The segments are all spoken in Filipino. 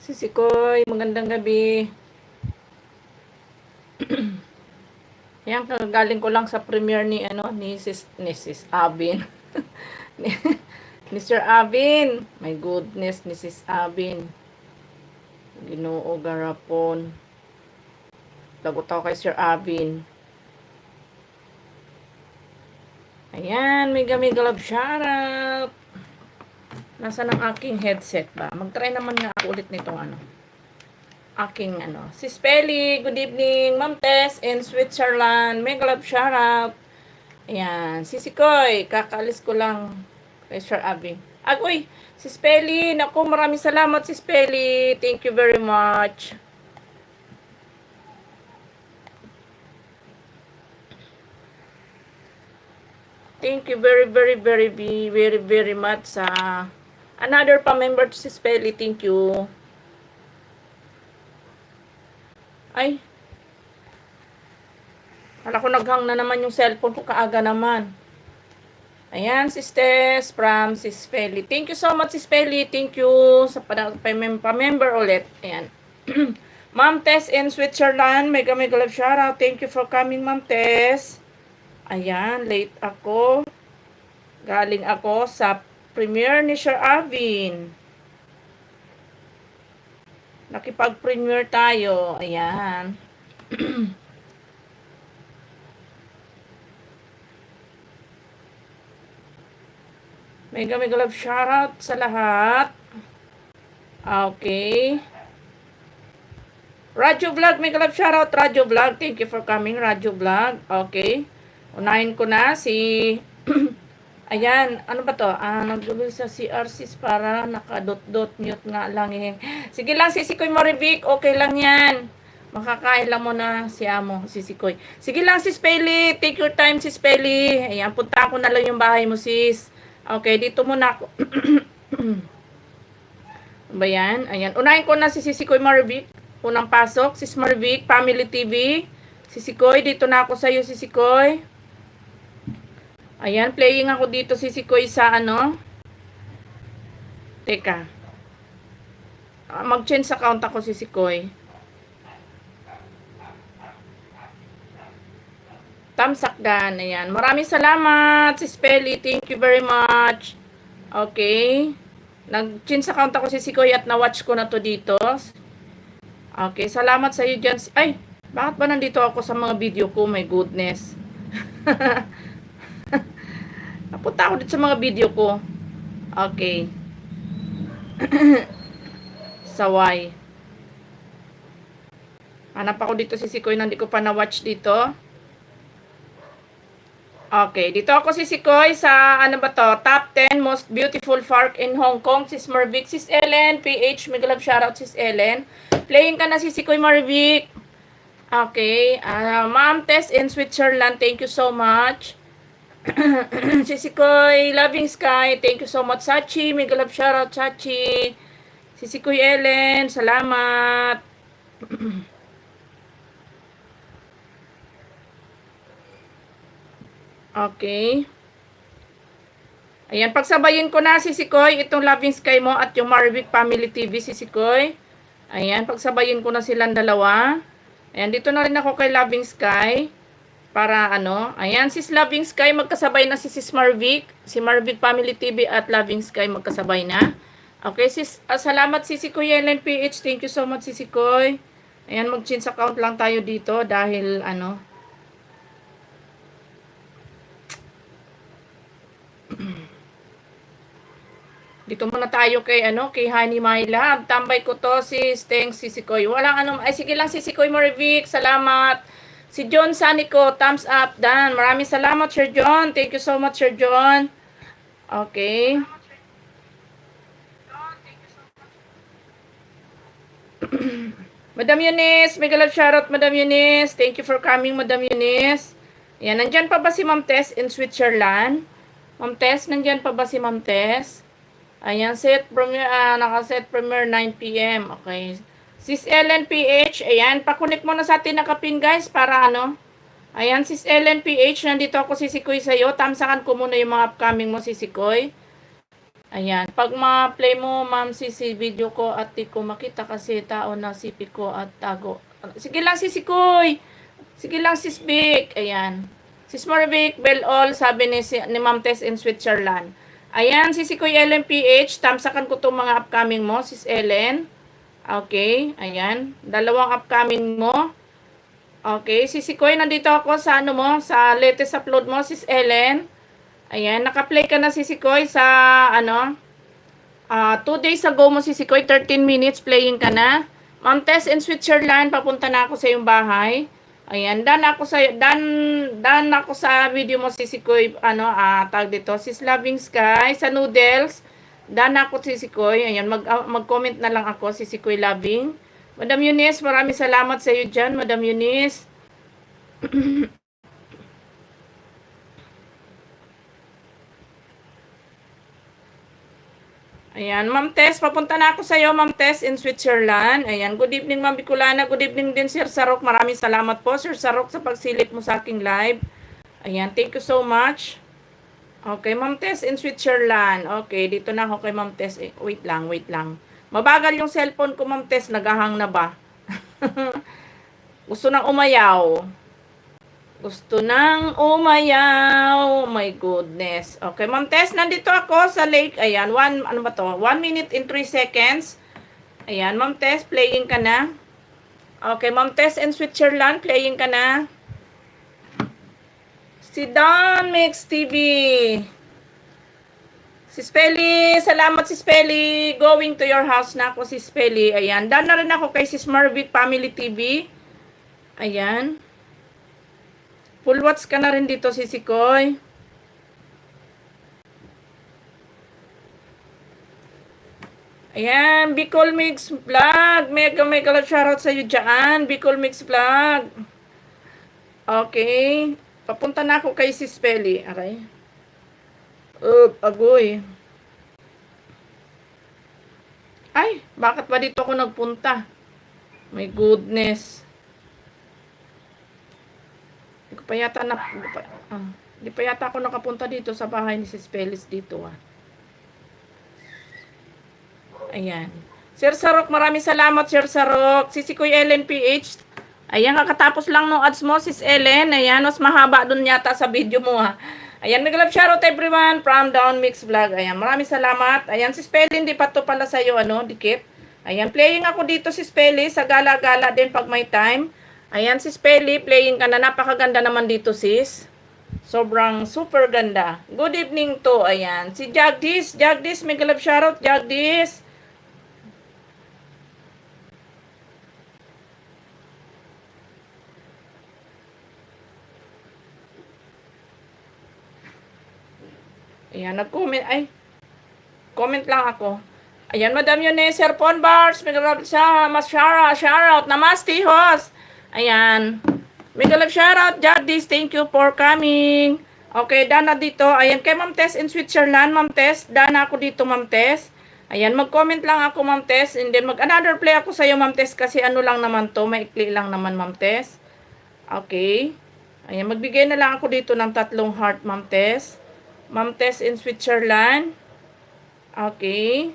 Sisikoy, magandang gabi. Yan, kagagaling ko lang sa premiere ni Sis Abin. ni Sir Abin. My goodness, ni Sis Abin. Ginoo garapon. Lagot ako kay Sir Abin. Ayan, mega love shoutout. Nasaan ang aking headset ba? Mag-try naman nga ako ulit nitong aking Sis Peli, good evening. Ma'am Tess in Switzerland. Mega love shoutout. Ayan, Sisikoy, kakaalis ko lang kay Sir Abby. Uy, Sis Peli, naku, maraming salamat Sis Peli. Thank you very much. Thank you very much sa another pa-member to Sis Peli. Thank you. Ay, wala ko naghang na naman yung cellphone ko kaaga naman. Ayan, Sis Tess from Sis Peli. Thank you so much, Sis Peli. Thank you sa pa-member ulit. Ayan. Ma'am Tess in Switzerland. Mega love shoutout. Thank you for coming, Ma'am Tess. Ayan, late ako. Galing ako sa premiere ni Sir Avin. Nakipag-premiere tayo. Ayan. Mega love shoutout sa lahat. Okay. Radyo Vlog, mega love shoutout. Radyo Vlog, thank you for coming. Radyo Vlog. Okay. Unahin ko na si ayan, ano ba to? Nagdulo sa CR6 para nakadot-dot mute nga lang eh. Sige lang, Sisikoy Marivic, okay lang yan. Makakain lang mo na si Amo, Sisikoy. Sige lang, Sis Peli, take your time, Sis Peli. Ayan, punta ko na lang yung bahay mo, Sis. Okay, dito muna ako. Ba yan? Ayan, unahin ko na si Sisikoy Marivic. Unang pasok, Sis Marivic, Family TV. Sisikoy, dito na ako sa'yo, Sisikoy. Ayan, playing ako dito, Sisikoy, sa Teka. Mag-change account ako, Sisikoy. Tamsakdan, ayan. Maraming salamat, Sis Peli. Thank you very much. Okay. Nag-change account ako, Sisikoy, at na-watch ko na to dito. Okay, salamat sa iyo dyan. Ay, bakit ba nandito ako sa mga video ko? My goodness. Napunta ako dito sa mga video ko. Okay. Saway. Hanap ako dito, Sisikoy, na hindi ko pa na-watch dito. Okay, dito ako, Sisikoy, sa top 10 most beautiful park in Hong Kong. Sis Marvic, Sis Ellen, PH, mega love shoutout, Sis Ellen. Playing ka na, Sisikoy Marvic. Okay, Ma'am Tess in Switzerland, thank you so much. Sisikoy, Loving Sky, thank you so much. Sachi, mega love shoutout, Sachi. Sisikoy Ellen, salamat. Okay. Ayan, pagsabayin ko na, Sisikoy, itong Loving Sky mo at yung Marvic Family TV, Sisikoy. Ayan, pagsabayin ko na silang dalawa. Ayan, dito na rin ako kay Loving Sky. Para ayan, Sis Loving Sky, magkasabay na si Sis Marvic. Si Marvic Family TV at Loving Sky magkasabay na. Okay, Sis, salamat Sisikoy Ellen PH. Thank you so much, Sisikoy. Ayan, mag-change account lang tayo dito dahil dito muna tayo kay kay Honey My Love. Tambay ko to, Sis. Thanks, Sisikoy. Walang ay sige lang, Sisikoy Marivic. Salamat. Si John Sanico, thumbs up, Dan. Maraming salamat, Sir John. Thank you so much, Sir John. Okay. Madam Eunice, mega love shoutout, Madam Eunice. Thank you for coming, Madam Eunice. Yan, nandyan pa ba si Ma'am Tess in Switzerland? Ma'am Tess, nandyan pa ba si Ma'am Tess? Ayan, naka-set premiere 9 p.m. Okay. Sis Ellen PH, ayan, pakunik mo na sa atin nakapin, guys, para Ayan, Sis Ellen PH, nandito ako, Sisikoy, sa'yo. Tamsakan ko muna yung mga upcoming mo, Sisikoy. Ayan. Pag ma-play mo, ma'am, si video ko at di ko makita kasi tao na sipi ko at tago. Sige lang, Sisikoy. Sige lang, Sis Vic. Ayan. Sis Marvic, Bell All, sabi ni Ma'am Tess in Switzerland. Ayan, Sisikoy LMPH, tamsakan ko itong mga upcoming mo, Sis Ellen. Okay, ayan. Dalawang upcoming mo. Okay, Sisikoy, nandito ako sa ano mo, sa latest upload mo, Sis Ellen. Ayan, naka-play ka na, Sisikoy, sa ano, 2 days ago mo, Sisikoy, 13 minutes playing ka na. Ma'am Tess in Switzerland, papunta na ako sa iyong bahay. Ayan, dan ako sa video mo, Sisikoy, ano, tag dito, Sis Loving Sky, sa noodles. Dan ako, Sisikoy. Ayan, mag-comment na lang ako, Sisikoy Loving. Madam Eunice, maraming salamat sa iyo dyan, Madam Eunice. Ayan, Ma'am Tess, papunta na ako sa iyo, Ma'am Tess, in Switzerland. Ayan, good evening, Ma'am Bicolana. Good evening din, Sir Sarok. Maraming salamat po, Sir Sarok, sa pagsilip mo sa aking live. Ayan, thank you so much. Okay, Ma'am Tess, in Switzerland. Okay, dito na ako kay Ma'am Tess. Wait lang, wait lang. Mabagal yung cellphone ko, Ma'am Tess. Nagahang na ba? Gusto nang umayaw. Gusto nang umayaw. My goodness. Okay, Ma'am Tess, nandito ako sa lake. Ayan, ano ba to? 1 minute and 3 seconds. Ayan, Ma'am Tess, playing ka na. Okay, Ma'am Tess in Switzerland, playing ka na. Si Don Mix TV. Si Spelly, salamat si Spelly. Going to your house na ako si Spelly. Ayan, daan na rin ako kay Sis Marvic Family TV. Ayan. Full watch ka na rin dito, Sisikoy. Ayan, Bicol Mix Vlog. Mega shoutout sa iyo dyan. Bicol Mix Vlog. Okay. Papunta na ako kay Sis Peli. Okay. Agoy. Ay, bakit ba dito ako nagpunta? My goodness. Di pa yata ako nakapunta dito sa bahay ni Sis Pelis dito Ayan. Sir Sarok, maraming salamat, Sir Sarok. Sisikoy Ellen PH. Ayan, kakatapos lang ng ads mo, Sis Ellen. Ayan, mas mahaba dun yata sa video mo Ayan, mega love shoutout everyone from Down Mix Vlog. Ayan, maraming salamat. Ayan, Sis Peli, hindi pa to pala sa'yo, dikit. Ayan, playing ako dito, Sis Peli, sa gala-gala din pag may time. Ayan, Sis Peli, playing ka na. Napakaganda naman dito, sis. Sobrang super ganda. Good evening to. Ayan, si Jagdis. Jagdis, mega love shoutout, Jagdis. Ayan, nag-comment. Ay, comment lang ako. Ayan, Madam Eunice, Sir Ponbars, mega love siya, shoutout, namaste, host. Ayan. Mega love shoutout, Jadis. Thank you for coming. Okay, dana dito. Ayan, kay Ma'am Tess in Switzerland, Ma'am Tess. Dana ako dito, Ma'am Tess. Ayan, mag-comment lang ako, Ma'am Tess. And then, mag-another play ako sa'yo, Ma'am Tess. Kasi ano lang naman to. Maikli lang naman, Ma'am Tess. Okay. Ayan, magbigay na lang ako dito ng 3 heart, Ma'am Tess. Ma'am Tess in Switzerland. Okay.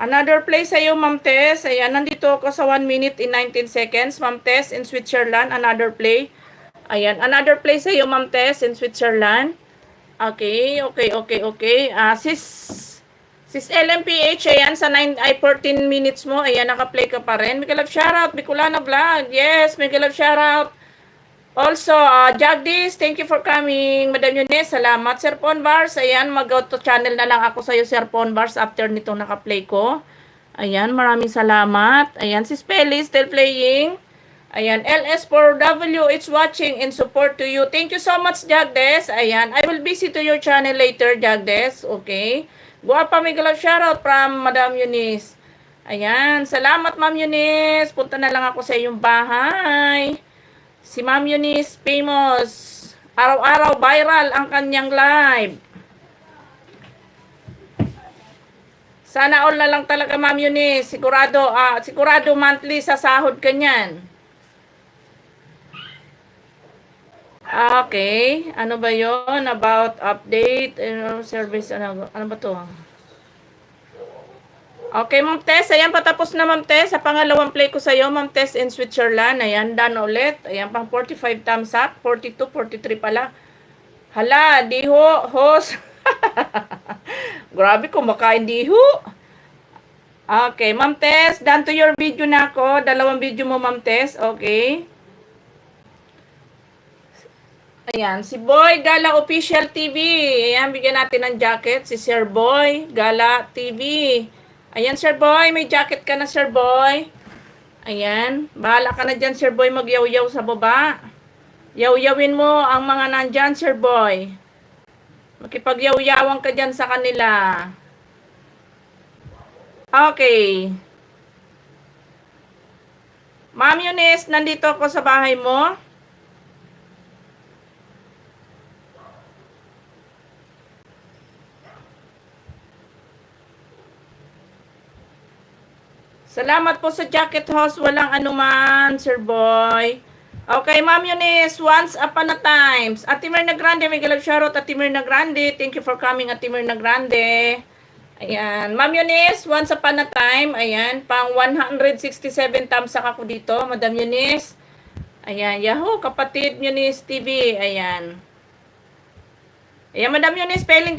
Another play sa iyo, Ma'am Tess. Ayan, nandito ako sa 1 minute in 19 seconds. Ma'am Tess in Switzerland, another play. Ayan, another play sa iyo, Ma'am Tess in Switzerland. Okay. Sis LMPH, ayan, sa 14 minutes mo. Ayan, naka-play ka pa rin. Mega love shoutout, Bicolana Vlog. Yes, mega love shoutout. Also, Jagdis, thank you for coming. Madam Eunice, salamat. Sir Ponbars, ayan, mag-auto channel na lang ako sa iyo, Sir Ponbars, after nitong naka-play ko. Ayan, maraming salamat. Ayan, si Spelly still playing. Ayan, LS4W, it's watching in support to you. Thank you so much, Jagdes. Ayan, I will visit to your channel later, Jagdes. Okay. Guwapa, may galap shoutout from Madam Eunice. Ayan, salamat, Ma'am Eunice. Punta na lang ako sa iyong bahay. Si Ma'am Eunice, famous. Araw-araw viral ang kanyang live. Sana all na lang talaga, Ma'am Eunice. Sigurado monthly sa sahod ka niyan. Okay. Ano ba yon? About update, service, ano ba to? Okay, Ma'am Tess. Ayan, patapos na, Ma'am Tess. Sa pangalawang play ko sa'yo, Ma'am Tess in Switzerland. Ayan, done ulit. Ayan, pang 45 thumbs up. 42, 43 pala. Hala, di ho, host. Grabe, kumakain di ho. Okay, Ma'am Tess, done to your video na ako. Dalawang video mo, Ma'am Tess. Okay. Ayan, si Boy Gala Official TV. Ayan, bigyan natin ng jacket. Si Sir Boy Gala TV. Ayan, Sir Boy, may jacket ka na, Sir Boy. Ayan, bahala ka na dyan, Sir Boy, magyaw-yaw sa baba. Yaw-yawin mo ang mga nandyan, Sir Boy. Makipagyaw-yawan ka dyan sa kanila. Okay. Ma'am Eunice, nandito ako sa bahay mo. Salamat po sa jacket host. Walang anuman, Sir Boy. Okay, Ma'am Eunice, once upon a time. Ate Mirna Grande, may galap shoutout. Ate Mirna Grande, thank you for coming, Ate Mirna Grande. Ayan, Ma'am Eunice, once upon a time. Ayan, pang 167 thumbs ako dito, Madam Eunice. Ayan, Yahoo, kapatid Eunice TV. Ayan. Ayan, Madam Eunice, playing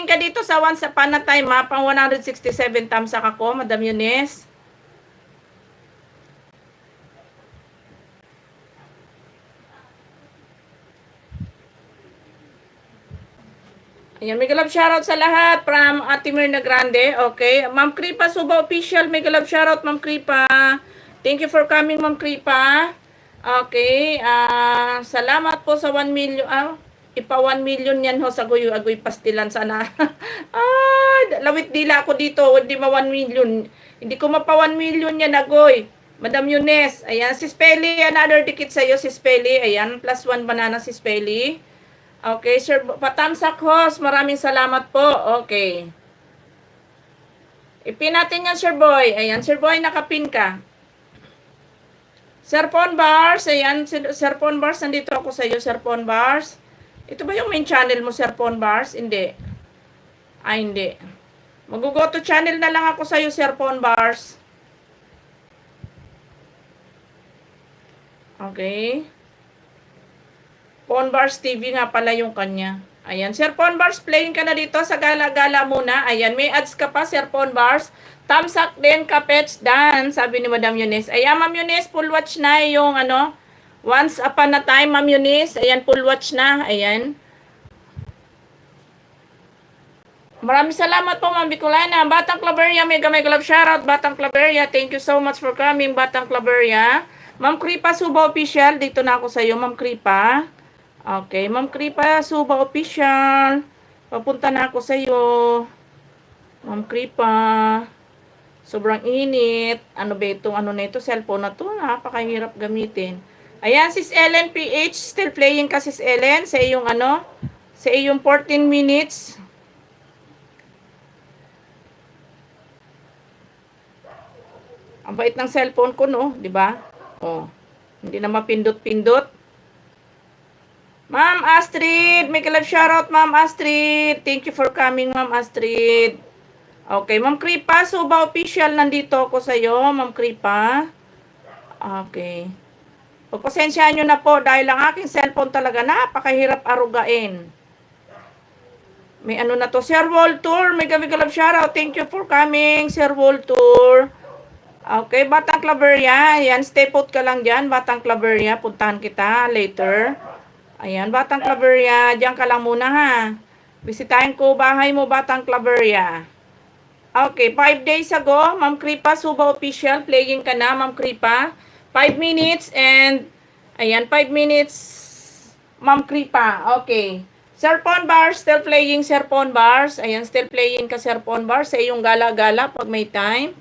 ka dito sa once upon a time, ha? Pang 167 thumbs ako, Madam Eunice. Ayan, may galap shoutout sa lahat from Ate Mirna Grande. Okay. Ma'am Kripa Suba Official, may galap shoutout, Ma'am Kripa. Thank you for coming, Ma'am Kripa. Okay. Salamat po sa 1 million. Ipa 1 million yan ho sa agoy pastilan sana. Lawit dila ako dito. Hindi ma 1 million. Hindi ko mapa 1 million yan, agoy. Madam Eunice. Ayan, si Spelly. Another dikit sa'yo, si Spelly. Ayan, plus 1 banana si Spelly. Okay, Sir Patamsak host, maraming salamat po. Okay. Ipin natin yan, Sir Boy. Ayan, Sir Boy, nakapin ka. Sir Pon Bars, ayan, Sir Pon Bars, nandito ako sa iyo, Sir Pon Bars. Ito ba yung main channel mo, Sir Pon Bars? Hindi. Hindi. Mag-go to channel na lang ako sa iyo, Sir Pon Bars. Okay. Ponbars TV nga pala yung kanya. Ayan, Sir Ponbars, playing ka na dito sa gala-gala muna. Ayan, may ads ka pa, Sir Ponbars. Thumbs up din, kapets, dan, sabi ni Madam Eunice. Ayan, Ma'am Eunice, full watch na yung once upon a time, Ma'am Eunice. Ayan, full watch na. Ayan. Maraming salamat po, Ma'am Bicolana. Batang Claveria, mega love shoutout. Batang Claveria, thank you so much for coming, Batang Claveria. Ma'am Kripa Suba Official, dito na ako sa iyo, Ma'am Kripa. Okay, Ma'am Kripa Suba Official. Papunta na ako sa iyo. Ma'am Kripa. Sobrang init. Ano ba itong na ito? Cellphone na to. Napakahirap gamitin. Ayan, Sis Ellen PH. Still playing ka, Sis Ellen. Sa iyong sa iyong 14 minutes. Ang bait ng cellphone ko, no? Diba? Oh. Hindi na mapindot-pindot. Ma'am Astrid, make a love shoutout, Ma'am Astrid. Thank you for coming, Ma'am Astrid. Okay, Ma'am Kripa, Suba Official, nandito ako sa iyo, Ma'am Kripa. Okay. Pagpasensyahan nyo na po dahil ang aking cellphone talaga napakahirap arugain. May na to, Sir World Tour, make a love shoutout. Thank you for coming, Sir World Tour. Okay, Batang Claveria, ayan, stay put ka lang dyan, Batang Claveria, puntahan kita later. Ayan, Batang Claveria, diyan ka lang muna, ha. Bisitahin ko bahay mo, Batang Claveria. Okay, 5 days ago, Ma'am Kripa Suba Official, playing ka na, Ma'am Kripa. 5 minutes and, ayan, 5 minutes, Ma'am Kripa. Okay. Sir Pon Bars, still playing, Sir Pon Bars. Ayan, still playing ka, Sir Pon Bars, sa iyong gala-gala pag may time.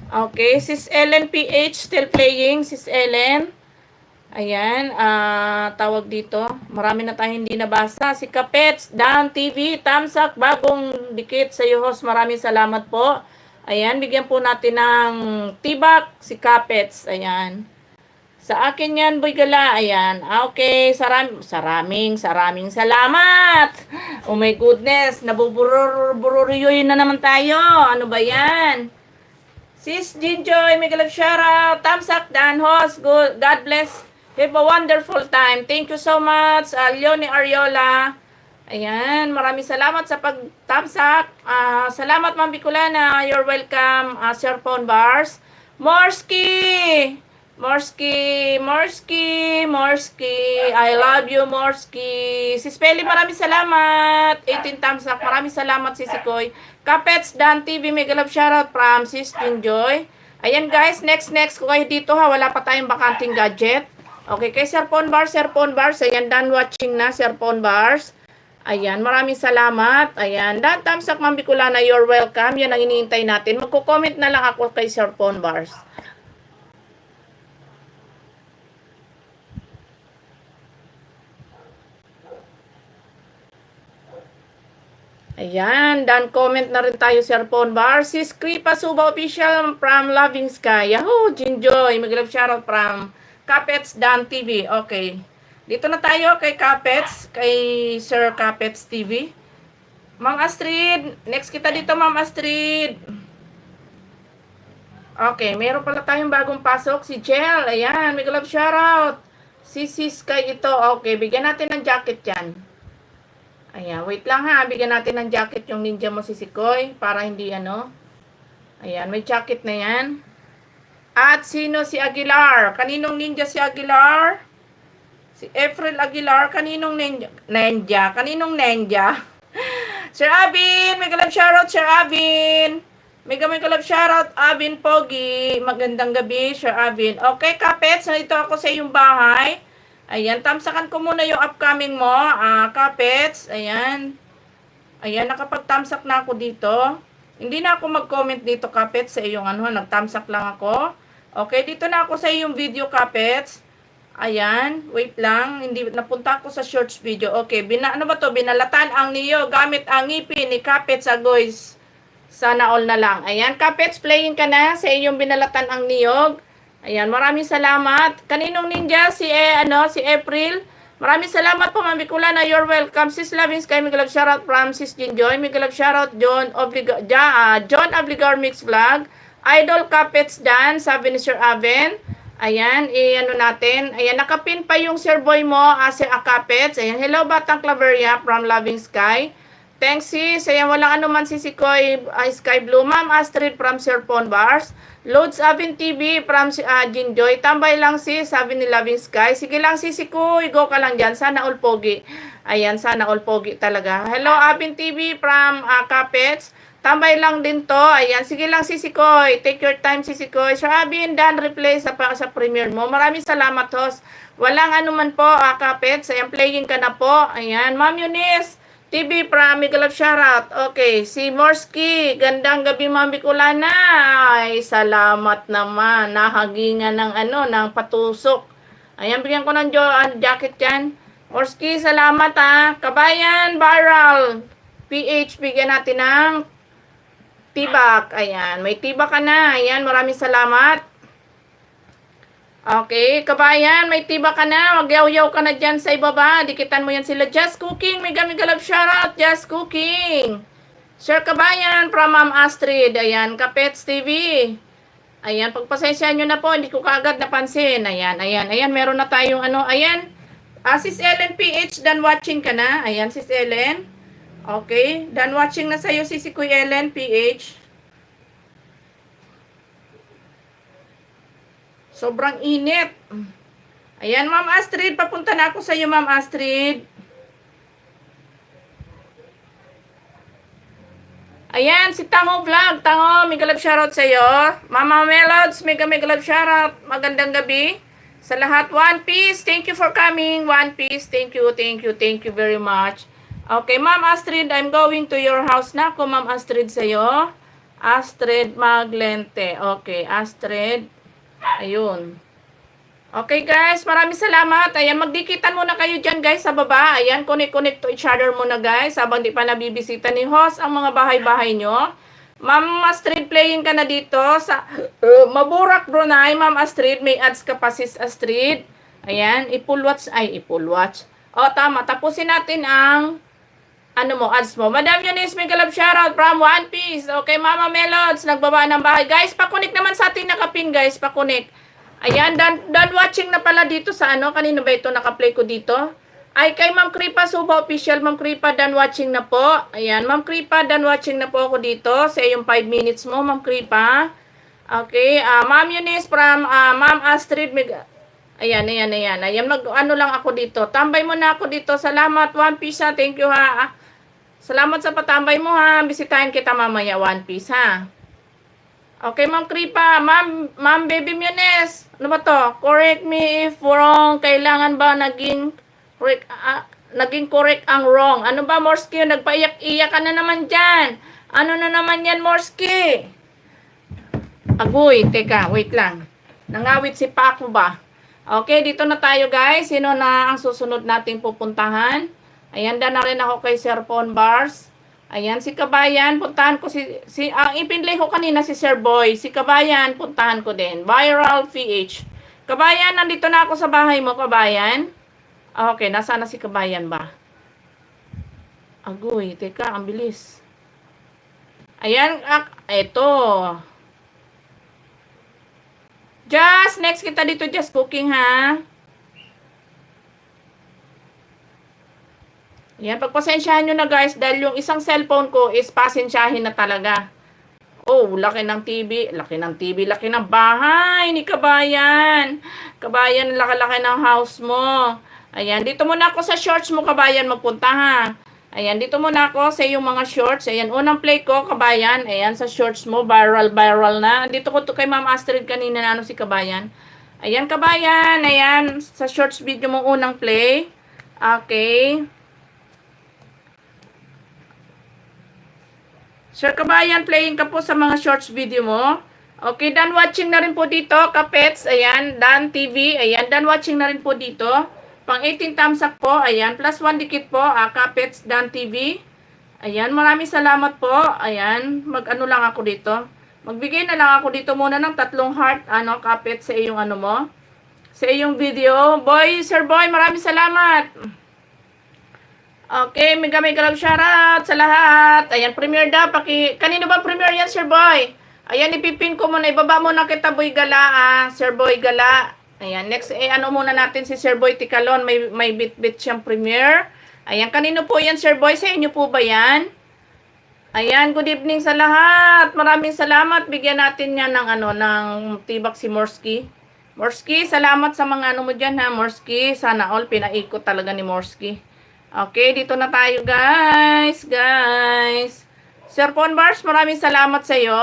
Okay, Sis Ellen PH, still playing, Sis Ellen. Ayan, tawag dito. Marami na tayong hindi nabasa. Si Kapets, Dan TV, thumbs up, bagong dikit sa iyo, host. Maraming salamat po. Ayan, bigyan po natin ng tibak si Kapets. Ayan. Sa akin yan, Boy Gala. Ayan. Okay. Saraming salamat. Oh my goodness. Nabubururiyoy na naman tayo. Ano ba yan? Sis Jinjoy, may galap shoutout. Thumbs up, Dan host. Good. God bless. Have a wonderful time. Thank you so much, Leonie Ariola. Ayan, maraming salamat sa pag-thumbs up. Salamat, Ma'am Bicolana. You're welcome, Sir Phone Bars. Morski! I love you, Morski. Si Spelly, maraming salamat. 18 thumbs up. Maraming salamat, Sisi Koy. Kapets Dan TV, mega love shoutout from Sis Enjoy. Ayan guys, next ko kayo dito ha. Wala pa tayong bakanting gadget. Okay, kay Sir Phone Bars. Ayan, done watching na, Sir Phone Bars. Ayan, maraming salamat. Ayan, Dan thumbs up, Ma'am Bicolana, you're welcome. Yan ang iniintay natin. Magko-comment na lang ako kay Sir Phone Bars. Ayan, dan comment na rin tayo, Sir Phone Bar. Si Kripa Suba Official from Loving Sky. Yahoo, Jinjoy. Mag-love shoutout from Kapets Dan TV. Okay. Dito na tayo kay Kapets, kay Sir Kapets TV. Ma'am Astrid, next kita dito, Ma'am Astrid. Okay, meron pala tayong bagong pasok. Si Jel, ayan, mag-love shoutout. Si Sky ito. Okay, bigyan natin ng jacket yan. Ayan, wait lang ha. Bigyan natin ng jacket yung ninja mo, si Sikoy. Para hindi ano. Ayan, may jacket na yan. At sino si Aguilar? Kaninong ninja si Aguilar? Si April Aguilar. Kaninong ninja? Kaninong ninja? Sir Abin! May galap shoutout, Sir Abin! May galap shoutout, Abin Pogi. Magandang gabi, Sir Abin. Okay, Kapets. Nandito ako sa iyong bahay. Ayan, tamsakan ko muna yung upcoming mo, Kapets. Ayan. Ayan, nakapag-tamsak na ako dito. Hindi na ako mag-comment dito, Kapets, sa iyong ano, nag-tamsak lang ako. Okay, dito na ako sa iyong video, Kapets. Ayan, wait lang. Hindi, napunta ako sa shorts video. Okay, ano ba to? Binalatan ang niyo gamit ang ngipin ni Kapets Agoys. Sana all na lang. Ayan, Kapets, playing ka na sa iyong binalatan ang niyog. Ayan, maraming salamat. Kaninong ninja? Si April. Maraming salamat po, Ma'am Bicolana. You're welcome. Sis Loving Sky, may galap shoutout from Sis Jinjoy. May galap shoutout John Obligar Mix Vlog. Idol Kapets Dan, sabi ni Sir Aven. Ayan, ano natin. Ayan, nakapin pa yung Sir Boy mo, Sir Kapets. Ayan, hello Batang Claveria from Loving Sky. Thanks sis. Ayan, walang anuman si Sikoy Sky Blue. Ma'am Astrid from Sir Phone Bars. Loads Abin TV from Jinjoy. Tambay lang sis, sabi ni Loving Sky. Sige lang sis, Sikoy. Go ka lang dyan. Sana all pogi. Ayan, sana all pogi talaga. Hello Abin TV from Kapets. Tambay lang din to. Ayan, sige lang sis, Sikoy. Take your time sis, Sikoy. Sir Abin, dan replay sa premiere mo. Maraming salamat host. Walang anuman po, Kapets. Ayan, playing ka na po. Ayan, Ma'am Eunice TV from Migalap shoutout. Okay, si Morski, gandang gabi Ma'am Bicolana. Ay, salamat naman. Nahagingan ng ng patusok. Ayan, bigyan ko ng jacket yan. Morski, salamat ha. Kabayan, Viral. PH, bigyan natin ng tibak. Ayan, may tibak ka na. Ayan, maraming salamat. Okay, kabayan, may tiba ka na. Mag-yaw-yaw ka na dyan sa ibaba. Dikitan mo yan sila. Just Cooking, may galap shoutout. Just Cooking. Sir Kabayan, from Ma'am Astrid. Ayan, Kapets TV. Ayan, pagpasensya nyo na po. Hindi ko kaagad napansin. Ayan. Meron na tayong ayan. Sis Ellen PH, done watching ka na. Ayan, Sis Ellen. Okay, done watching na sa'yo si Kuya Ellen PH. Sobrang init. Ayan, Ma'am Astrid. Papunta na ako sa iyo, Ma'am Astrid. Ayan, si Tango Vlog. Tango, may galap shoutout sa iyo. Mama Melods, may galap shoutout. Magandang gabi sa lahat. One Piece, thank you for coming. One Piece, thank you very much. Okay, Ma'am Astrid, I'm going to your house na ako, Ma'am Astrid sa iyo. Astrid Maglente. Okay, Astrid. Ayun. Okay guys, maraming salamat. Ayan, magdikitan muna kayo dyan guys sa baba. Ayan, connect to each other muna guys. Habang di pa nabibisita ni host ang mga bahay-bahay nyo. Ma'am Astrid, playing ka na dito sa Maburak Brunei. Ma'am Astrid, may ads ka pa sis Astrid. Ayan, i-full watch. Ay, i-full watch. O, tama. Tapusin natin ang ano mo, ads mo. Madam Eunice, may galab shoutout from One Piece. Okay, Mama Melods, nagbaba ng bahay. Guys, pakunik naman sa ating nakapin, guys. Pakunik. Ayan, done watching na pala dito sa ano. Kanino ba ito nakaplay ko dito? Ay, kay Ma'am Kripa Suba Official. Ma'am Kripa, done watching na po. Ayan, Ma'am Kripa, done watching na po ako dito. Sa yung 5 minutes mo, Ma'am Kripa. Okay, Ma'am Eunice from Ma'am Astrid. Ayan. Ayan, ano lang ako dito. Tambay mo na ako dito. Salamat, One Piece ha. Thank you ha. Salamat sa patambay mo ha. Bisitahin kita mamaya, One Piece ha. Okay, Ma'am Kripa. Ma'am Baby Munes. Ano ba to? Correct me if wrong. Kailangan ba naging correct ang wrong? Ano ba, Morski? Nagpaiyak-iyak ka na naman dyan. Ano na naman yan, Morski? Agoy, teka, wait lang. Nangawit si Paco ba? Okay, dito na tayo guys. Sino na ang susunod nating pupuntahan? Ayan, na rin ako kay Sir Pon Bars. Ayan, si Kabayan, puntahan ko ang ipinlay ko kanina si Sir Boy. Si Kabayan, puntahan ko din. Viral PH. Kabayan, nandito na ako sa bahay mo, Kabayan. Okay, nasaan na si Kabayan ba? Agoy, teka, ang bilis. Ayan, eto. Just, next kita dito, Just Cooking ha. Yan, pagpasensyahan nyo na guys, dahil yung isang cellphone ko is pasensyahin na talaga. Oh, laki ng TV, laki ng bahay ni Kabayan. Kabayan, laki-laki ng house mo. Ayan, dito muna ako sa shorts mo, Kabayan, magpunta ha. Ayan, dito muna ako sa yung mga shorts. Ayan, unang play ko, Kabayan. Ayan, sa shorts mo, viral na. Dito ko to kay Ma'am Astrid kanina na ano si Kabayan. Ayan, Kabayan. Ayan, sa shorts video mo unang play. Okay. Sir Kabayan, playing ka po sa mga shorts video mo. Okay, done watching na rin po dito, Kapets. Ayan, Dan TV. Ayan, done watching na rin po dito. Pang 18 thumbs up po. Ayan, plus 1 dikit po. Kapets, Dan TV. Ayan, maraming salamat po. Ayan, mag-ano lang ako dito. Magbigay na lang ako dito muna ng 3 heart, Kapets, sa iyong ano mo. Sa iyong video. Boy, Sir Boy, maraming salamat. Okay, mega love shoutout sa lahat. Ayan, premiere daw. Kanino ba premiere yan, Sir Boy? Ayan, ipipin ko muna. Ibaba muna kita, Boy Gala. Sir Boy Gala. Ayan, next, ano muna natin si Sir Boy Tikalon. May bit-bit siyang premiere. Ayan, kanino po yan, Sir Boy? Sa inyo po ba yan? Ayan, good evening sa lahat. Maraming salamat. Bigyan natin yan ng, ng tibak si Morski. Morski, salamat sa mga mo dyan, ha, Morski. Sana all, pinaikot talaga ni Morski. Okay, dito na tayo guys. Sir Ponbars, maraming salamat sa iyo.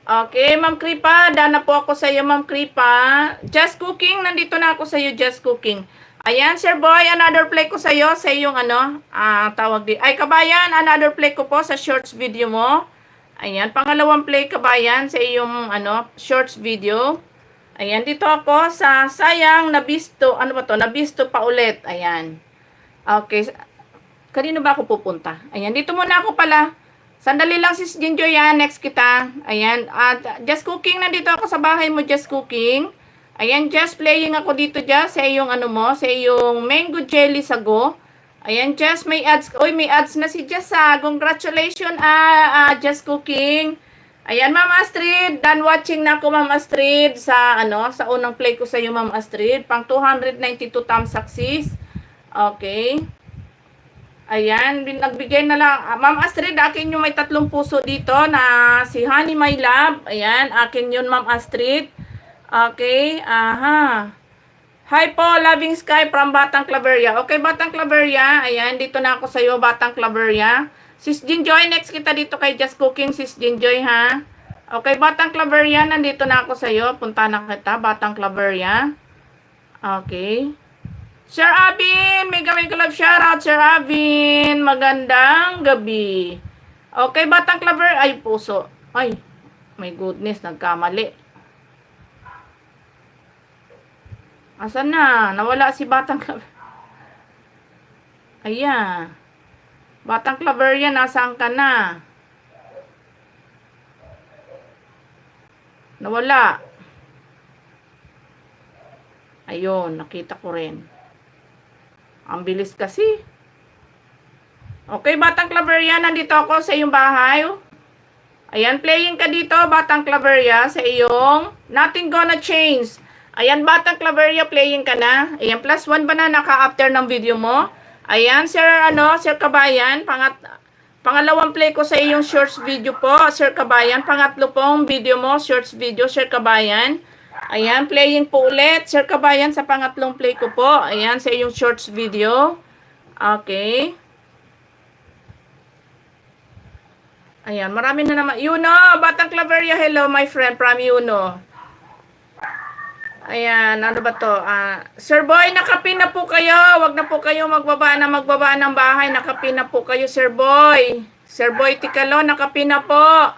Okay, Ma'am Kripa, dana po ako sa iyo, Ma'am Kripa. Just Cooking, nandito na ako sa iyo, Just Cooking. Ayan, Sir Boy, another play ko sa iyo, sa iyong tawag di. Ay, Kabayan, another play ko po sa shorts video mo. Ayan, pangalawang play, Kabayan, sa iyong shorts video. Ayan, dito ako sa sayang nabisto. Ano ba to? Nabisto pa ulit. Ayan. Okay. Kanino ba ako pupunta? Ayan, dito muna ako pala. Sandali lang sis Jinjo yan. Next kita. Ayan. Just Cooking. Nandito ako sa bahay mo, Just Cooking. Ayan, just playing ako dito, Just. Sa iyong sa iyong mango jelly sago. Ayan, Just may ads. Uy, may ads na si Just Congratulations, Just Cooking. Ayan, Ma'am Astrid, done watching na ako, Ma'am Astrid, sa sa unang play ko sa iyo, Ma'am Astrid, pang 292 thumbs success. Okay. Ayan, nagbigay na lang. Ma'am Astrid, akin yung may 3 puso dito na si Honey My Love. Ayan, akin yun, Ma'am Astrid. Okay, Hi po, Loving Sky from Batang Claveria. Okay, Batang Claveria. Ayan, dito na ako sa iyo, Batang Claveria. Sis Jinjoy, next kita dito kay Just Cooking, Sis Jinjoy, ha? Okay, Batang Claveria, nandito na ako sa iyo. Punta na kita, Batang Claveria. Okay. Sir Abin, mega love shoutout, Sir Abin. Magandang gabi. Okay, Batang Claveria. Ay, puso. Ay, my goodness, nagkamali. Asan na? Nawala si Batang Claveria. Ayan. Batang Claveria, nasaan ka na? Nawala. Ayun, nakita ko rin. Ang bilis kasi. Okay, Batang Claveria, nandito ako sa iyong bahay. Ayan, playing ka dito, Batang Claveria, sa iyong Nothing Gonna Change. Ayan, Batang Claveria, playing ka na. Ayan, +1 ba na naka-after ng video mo? Ayan, Sir Kabayan, pangalawang play ko sa iyong shorts video po, Sir Kabayan. Pangatlo pong video mo, shorts video, Sir Kabayan. Ayan, playing po ulit, Sir Kabayan, sa pangatlong play ko po. Ayan, sa iyong shorts video. Okay. Ayan, marami na naman. Yuno, Batang Claveria, hello my friend from Yuno. Ayan, ano ba to? Sir Boy, nakapin na po kayo. Wag na po kayo magbaba ng bahay. Nakapin na po kayo, Sir Boy. Sir Boy Tikalo, nakapin na po.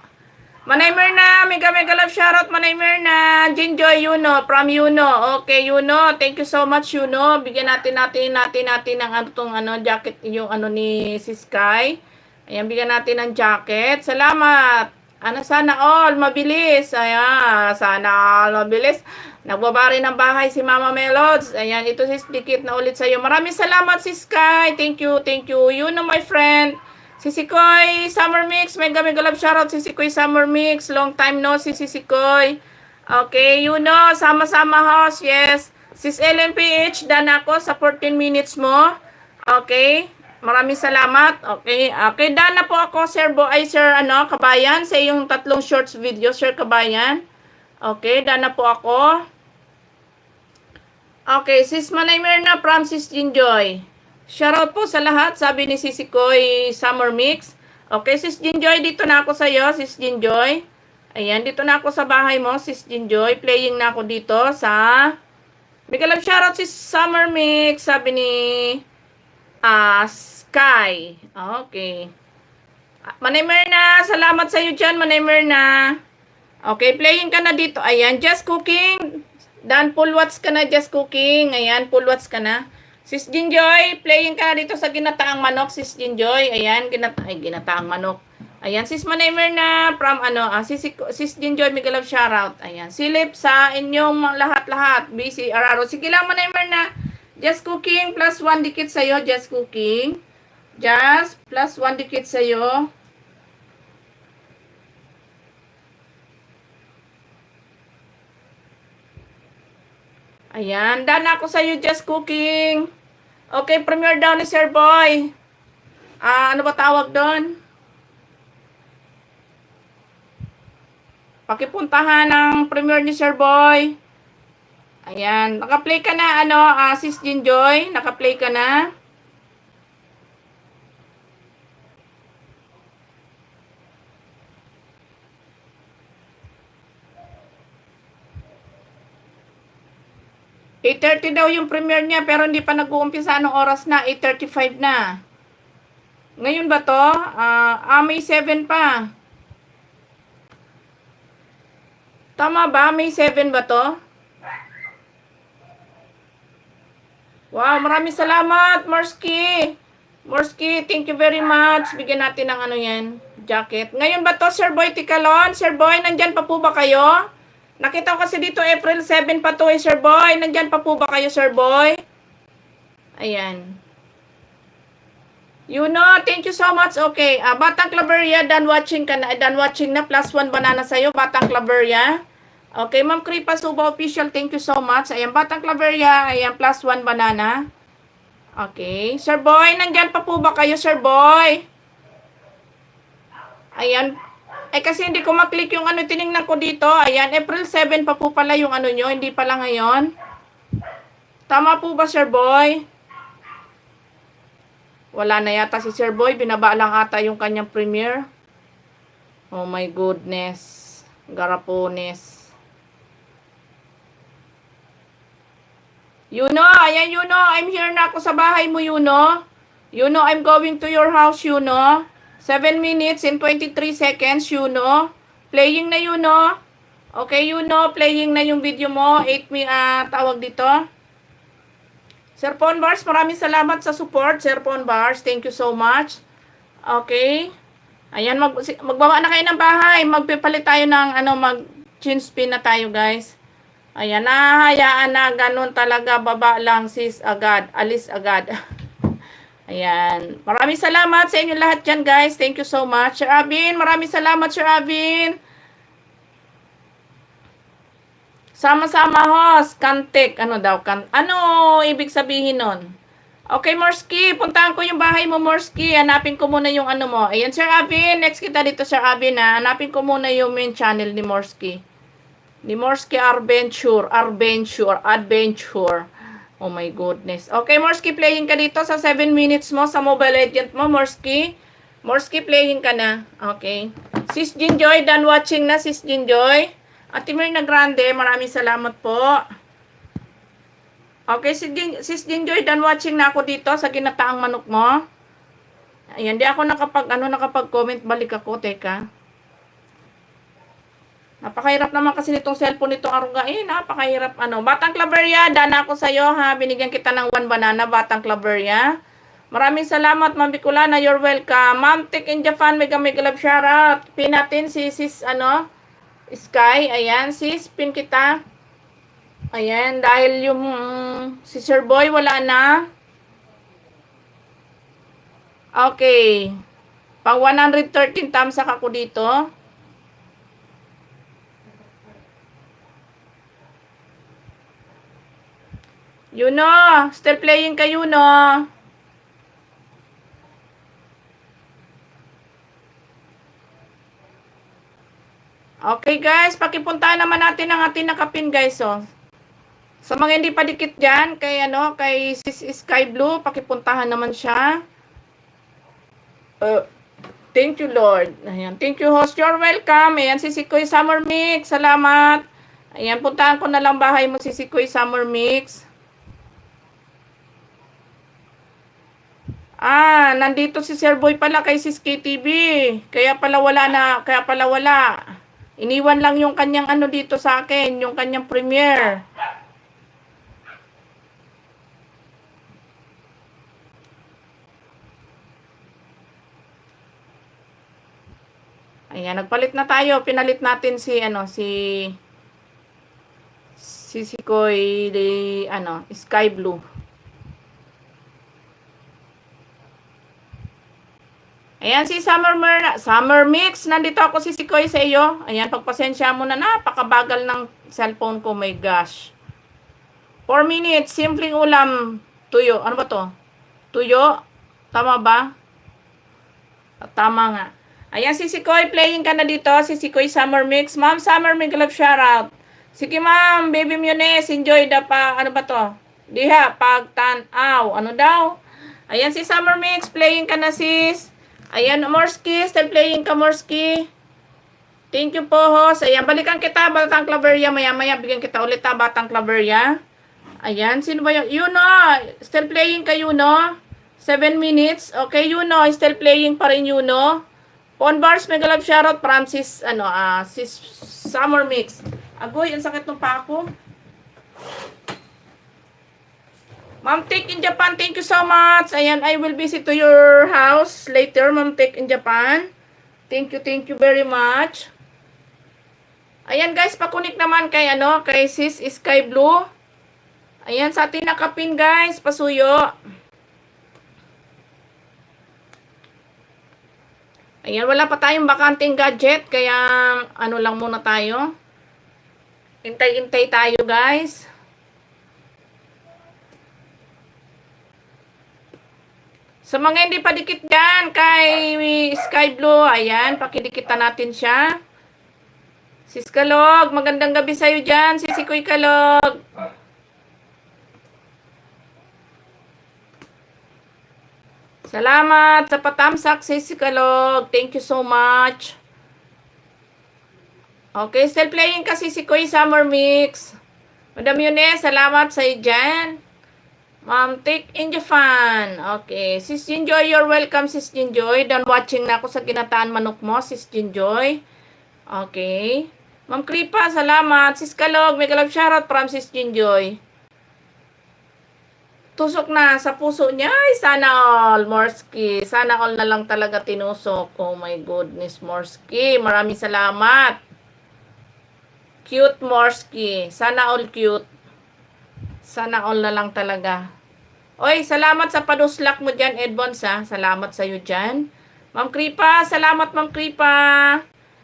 Manay Mirna, mega love shoutout, Manay Mirna. Jinjoy Yuno, from Yuno. Okay, Yuno, thank you so much, Yuno. Bigyan natin ng jacket, yung ni si Sky. Ayan, bigyan natin ng jacket. Salamat. Sana all, mabilis. Ayan, sana all, mabilis. Nagbabari ng bahay si Mama Melods. Ayan, ito si dikit na ulit sa'yo. Maraming salamat si Sky. Thank you. You know my friend. Si Sikoy Summer Mix. Mega love shoutout si Sikoy Summer Mix. Long time no si Sikoy. Okay, sama-sama host. Yes. Sis LMPH, dan ako sa 14 minutes mo. Okay. Maraming salamat. Okay. Okay, dana po ako, Sir Kabayan, sa iyong tatlong shorts video, Sir Kabayan. Okay, dana po ako. Okay, Sis Manay Mirna from Sis Jinjoy. Shoutout po sa lahat, sabi ni Sisi Koy Summer Mix. Okay, Sis Jinjoy, dito na ako sa iyo, Sis Jinjoy. Ayan, dito na ako sa bahay mo, Sis Jinjoy. Playing na ako dito sa... Big love shoutout, Sis Summer Mix, sabi ni... Sky. Okay. Manay Mirna, salamat sa iyo dyan, Manay Mirna. Okay, playing ka na dito. Ayan, Just Cooking. Dan, full watch ka na, Just Cooking. Ayan, full watch ka na. Sis Jinjoy, playing ka na dito sa ginataang manok, Sis Jinjoy. Ayan, ginataang manok. Ayan, Sis Manay Mirna, from Sis Jinjoy, mega love shoutout. Ayan, silip sa inyong lahat-lahat. Busy, araro. Sige lang, Manay Mirna. Just Cooking, +1 dikit sa'yo, Just Cooking. Just, +1 dikit sa'yo. Ayan, dana ako sa'yo, Just Cooking. Okay, premiere daw ni Sir Boy. Ano ba tawag doon? Pakipuntahan ng premiere ni Sir Boy. Ayan, naka-play ka na, Sis Jinjoy, naka-play ka na. (8:30) daw yung premiere niya, pero hindi pa nag-uumpisa. Anong oras na? 8:35 na. Ngayon ba to? May 7 pa. Tama ba? May 7 ba to? Wow, maraming salamat, Morsky. Morsky, thank you very much. Bigyan natin ng yan, jacket. Ngayon ba to, Sir Boy Tikalon? Sir Boy, nandyan pa po ba kayo? Nakita ko kasi dito, April 7 pa to, Sir Boy. Nandyan pa po ba kayo, Sir Boy? Ayan. Thank you so much. Okay, Batang Claveria, done watching ka na. Done watching na, +1 banana sa'yo, Batang Claveria. Okay, Ma'am Kripa Suba Official, thank you so much. Ayan, Batang Claveria, ayan, +1 banana. Okay, Sir Boy, nandyan pa po ba kayo, Sir Boy? Ayan, kasi hindi ko maklik yung tinignan ko dito. Ayan, April 7 pa po pala yung nyo, hindi pala ngayon. Tama po ba, Sir Boy? Wala na yata si Sir Boy, binaba lang ata yung kanyang premiere. Oh my goodness, garapones. Ayan, I'm here na ako sa bahay mo, I'm going to your house, 7 minutes and 23 seconds, Playing na, Okay, playing na yung video mo. 8 tawag dito. Sir Ponbars, maraming salamat sa support, Sir Ponbars. Thank you so much. Okay. Ayan, magbaba na kayo ng bahay. Magpipalit tayo ng chin spin na tayo, guys. Ayan, nahahayaan na ganun talaga, baba lang sis agad, alis agad. Ayan, maraming salamat sa inyo lahat dyan, guys. Thank you so much. Sir Avin, maraming salamat, Sir Avin. Sama-sama host, kantik, ano daw, ano ibig sabihin nun? Okay, Morski, puntahan ko yung bahay mo, Morski. Hanapin ko muna yung ano mo. Ayan, Sir Avin, next kita dito, Sir Avin, ha. Hanapin ko muna yung main channel ni Morski. Ni Morski Adventure. Oh my goodness. Okay, Morski, playing ka dito sa 7 minutes mo sa Mobile Legend mo, Morski. Morski, playing ka na. Okay. Sis Jinjoy, done watching na, Sis Jinjoy. Ate Mirna Grande, maraming salamat po. Okay, Sis Jinjoy, done watching na ako dito sa ginataang manok mo. Ayan, di ako nakapag-comment, balik ako, teka. Napakahirap naman kasi nitong cellphone nitong Arugain, napakahirap, Batang Claveria, dana ako sa'yo, ha. Binigyan kita ng 1 banana, Batang Claveria. Maraming salamat, Ma'am Bicolana, you're welcome. Ma'am Tik in Japan, mega love shoutout. Pin natin si Sis, Sky, ayan, sis, pin kita. Ayan, dahil yung si Sir Boy wala na. Okay. Pang 113 tamsak ako dito. Yuno, still playing kayo, no? Okay, guys, pakipuntahan naman natin ang ating nakapin, guys, oh. Sa mga hindi pa dikit dyan, kay Sis Sky Blue, pakipuntahan naman siya. Thank you, Lord. Ayan, thank you, host. You're welcome. Ayan, si Sikoy Summer Mix. Salamat. Ayan, puntahan ko na lang bahay mo, si Sikoy Summer Mix. Nandito si Sir Boy pala kay Sis KTV. Kaya pala wala. Iniwan lang yung kanyang dito sa akin, yung kanyang premiere. Ayan, nagpalit na tayo. Pinalit natin si Sikoy Sky Blue. Ayan, si Summer Mix. Nandito ako, si Sikoy, sa iyo. Ayan, pagpasensya mo na, napakabagal ng cellphone ko. My gosh. 4 minutes, simpleng ulam. Tuyo. Ano ba to? Tuyo? Tama ba? Tama nga. Ayan, si Sikoy, playing ka na dito. Si Sikoy Summer Mix. Ma'am Summer Mix, love shoutout. Sige, ma'am. Baby Munes, enjoy da pa. Ano ba to? Diha, pagtanaw. Ano daw? Ayan, si Summer Mix, playing ka na, sis. Ayan, Morski, still playing ka, Morski. Thank you po, host. Ayan, balikan kita, Batang Claveria. Maya-maya, bigyan kita ulit, Batang Claveria. Ayan, sino ba yun? Yuno, still playing ka, Yuno. 7 minutes. Okay, Yuno, still playing pa rin, Yuno. Pon Bars, mega love shoutout, Francis, Sis Summer Mix. Agoy, ang sakit ng pako. Ma'am Tik in Japan, thank you so much. Ayan, I will visit to your house later, Ma'am Tik in Japan. Thank you very much. Ayan, guys, pakunik naman kay Sis Sky Blue. Ayan, sa ating nakapin, guys, pasuyo. Ayan, wala pa tayong bakanting gadget, kaya lang muna tayo. Hintay-hintay tayo, guys. Sa mga hindi pa dikit dyan, kay Sky Blue, ayan, pakidikitan natin siya. Sis Kalog, magandang gabi sa'yo dyan, si Sikoy Kalog. Salamat sa patamsak, Sis Kalog. Thank you so much. Okay, still playing kasi si Sikoy Summer Mix. Madam Yunes, salamat sa iyo dyan. Ma'am Tik in Japan. Okay, Sis Jinjoy, you're welcome, Sis Jinjoy. Done watching na ako sa ginataan manok mo, Sis Jinjoy. Okay. Ma'am Kripa, salamat. Sis Kalog, may kalab shoutout from Sis Jinjoy. Tusok na sa puso niya. Ay, sana all, Morski. Sana all na lang talaga tinusok. Oh my goodness, Morski. Maraming salamat. Cute Morski. Sana all cute. Sana all na lang talaga. Oy, salamat sa paduslak mo dyan, Edbons, ha. Salamat sa'yo dyan. Ma'am Kripa, salamat, Ma'am Kripa.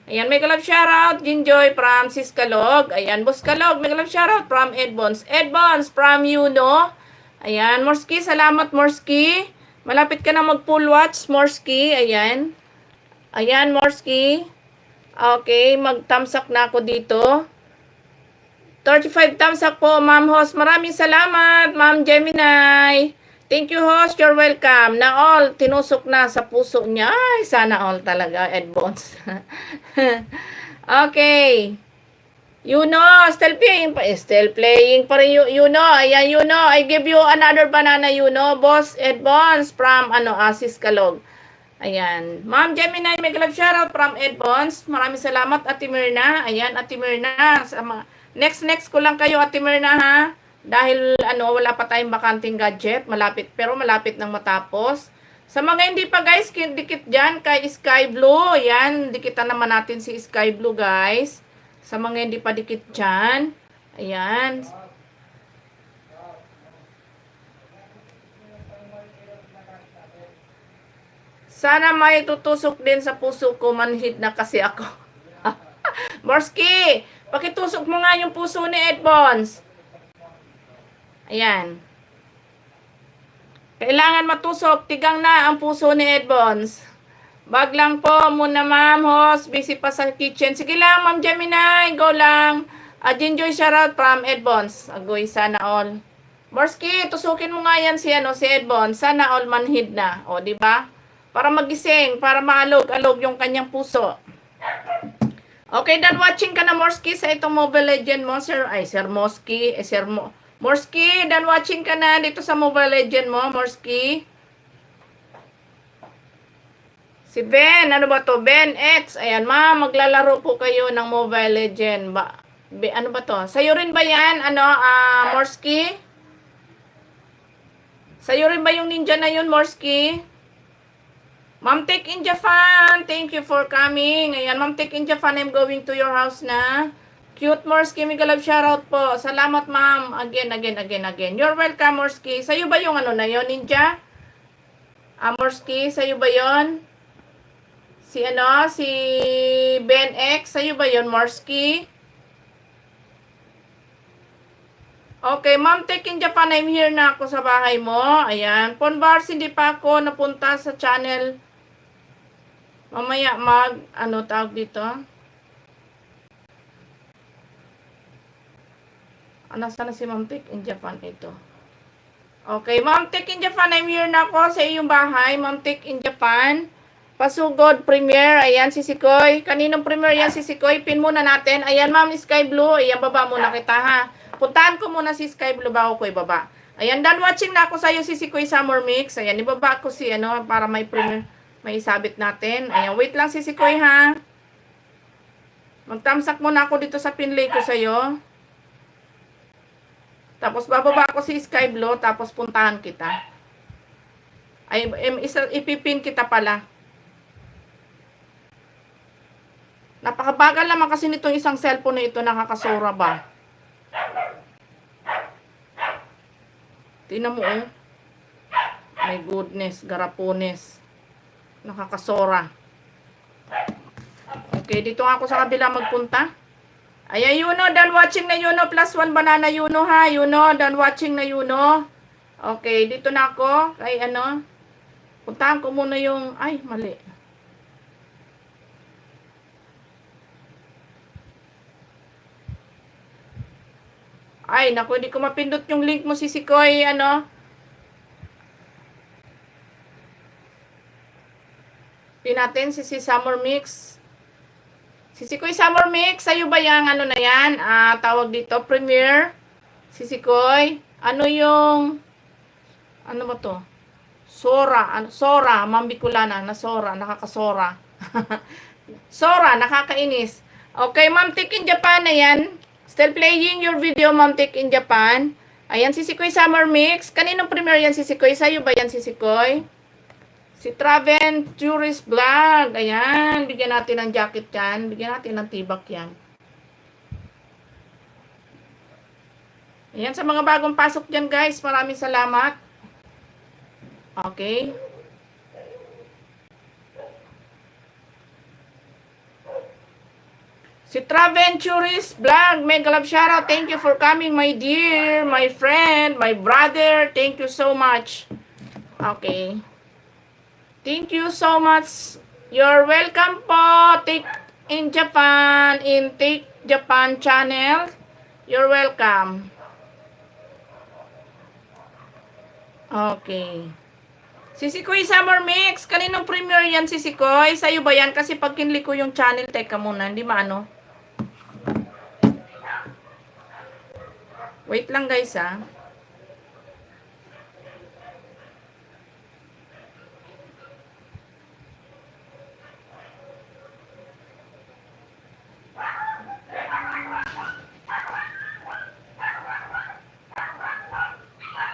Ayan, mega love shoutout, Jinjoy from Siskalog. Ayan, Boss Kalog, mega love shoutout from Edbons. Edbons from Yuno. Ayan, Morski, salamat, Morski. Malapit ka na mag-full watch, Morski. Ayan. Ayan, Morski. Okay, mag-thumbs up na ako dito. 35 thumbs up po, Ma'am Host. Maraming salamat, Ma'am Gemini. Thank you, host. You're welcome. Na all, tinusok na sa puso niya. Ay, sana all talaga, Edbons. Okay. You know, still playing pa rin, you know. Ayan, you know. I give you another banana, you know. Boss Edbons from, Asis Kalog. Ayan. Ma'am Gemini, may love shoutout from Edbons. Maraming salamat, Ate Mirna. Ayan, Ate Mirna. Sa mga next ko lang kayo, Ate Mirna, ha? Dahil, wala pa tayong bakanting gadget. Pero malapit nang matapos. Sa mga hindi pa, guys, dikit dyan kay Sky Blue. Ayan, dikitan naman natin si Sky Blue, guys. Sa mga hindi pa dikit dyan. Ayan. Sana may tutusok din sa puso ko. Manhid na kasi ako. Morski, pakitusok mo nga yung puso ni Edbons. Ayan. Kailangan matusok. Tigang na ang puso ni Edbons. Bag lang po muna, Ma'am Host. Busy pa sa kitchen. Sige lang, Ma'am Gemini. Go lang. Jinjoy shoutout from Edbons. Agoy, sana all. Morski, tusukin mo nga yan si Edbons. Sana all manhid na. O, di ba? Para magising, para maalog-alog yung kanyang puso. Okay, done watching ka na, Morski, sa itong Mobile Legend mo, Sir Morski, Morski, done watching ka na dito sa Mobile Legend mo, Morski. Si Ben, ano ba to? Ben X, ayan, ma'am, maglalaro po kayo ng Mobile Legend. Ano ba to? Sa'yo rin ba yan, Morski? Sa'yo rin ba yung ninja na yun, Morski? Ma'am Tek in Japan, thank you for coming. Ayan, Ma'am Tek in Japan, I'm going to your house na. Cute Morski, mega love shoutout po. Salamat, ma'am. Again. You're welcome, Morski. Sa'yo ba yung na yun, ninja? Morski, sa'yo ba yun? Si Ben X, sa'yo ba yun, Morski? Okay, Ma'am Tek in Japan, I'm here na ako sa bahay mo. Ayan, Ponbars, hindi pa ako napunta sa channel. Mamaya tawag dito? Nasaan na si Ma'am Tek in Japan ito? Okay, Ma'am Tek in Japan, I'm here na ako sa iyong bahay. Ma'am Tek in Japan. Pasugod premiere. Ayan, si Sikoy. Kaninong premiere yan, si Sikoy? Pin muna natin. Ayan, Ma'am Sky Blue. Ayan, baba muna kita, ha? Puntahan ko muna si Sky Blue bago ko ibaba. Ayan, done watching na ako sa iyo, si Sikoy Summer Mix. Ayan, ibaba ko si para may premiere. May isabit natin. Ayan, wait lang si Sikoy, ha? Magtamsak muna ako dito sa pinlay ko sa'yo. Tapos bababa ako si Sky Blue, tapos puntahan kita. Ay, ipipin kita pala. Napakabagal naman kasi nitong isang cellphone na ito, nakakasura ba? Tingnan mo, oh. My goodness, garapones. Nakakasora. Okay, dito ako sa kabila magpunta. Ayan, Yuno, done watching na Yuno. +1 banana Yuno, ha. Yuno, done watching na Yuno. Okay, dito na ako. Kay puntahan ko muna yung, ay, mali. Ay, naku, hindi ko mapindot yung link mo, si Sikoy, Pin natin si Summer Mix. Si Sikoy Summer Mix, sa'yo ba yung na yan? Tawag dito, premiere. Si Sikoy. Ano ba to? Sora, Mambikulana, Sora, nakakasora. Sora, nakakainis. Okay, Ma'am Tek in Japan, ayan. Still playing your video, Ma'am Tek in Japan. Ayan, si Sikoy Summer Mix. Kaninong premiere yan, si Sikoy? Sa'yo ba yan, si Sikoy? Si Traven Tourist Vlog. Ayan, bigyan natin ng jacket yan. Bigyan natin ng tibak yan. Ayan, sa mga bagong pasok dyan guys, maraming salamat. Okay. Si Traventurist Vlog, mega love shoutout. Thank you for coming, my dear, my friend, my brother. Thank you so much. Okay. Thank you so much. You're welcome po. Take in Japan, in Take Japan channel. You're welcome. Okay. Sisikoy Summer Mix. Kaninong premiere yan, Sisikoy? Sa'yo ba yan? Kasi pag kinlik ko yung channel, teka muna. Hindi maano. Wait lang guys ha.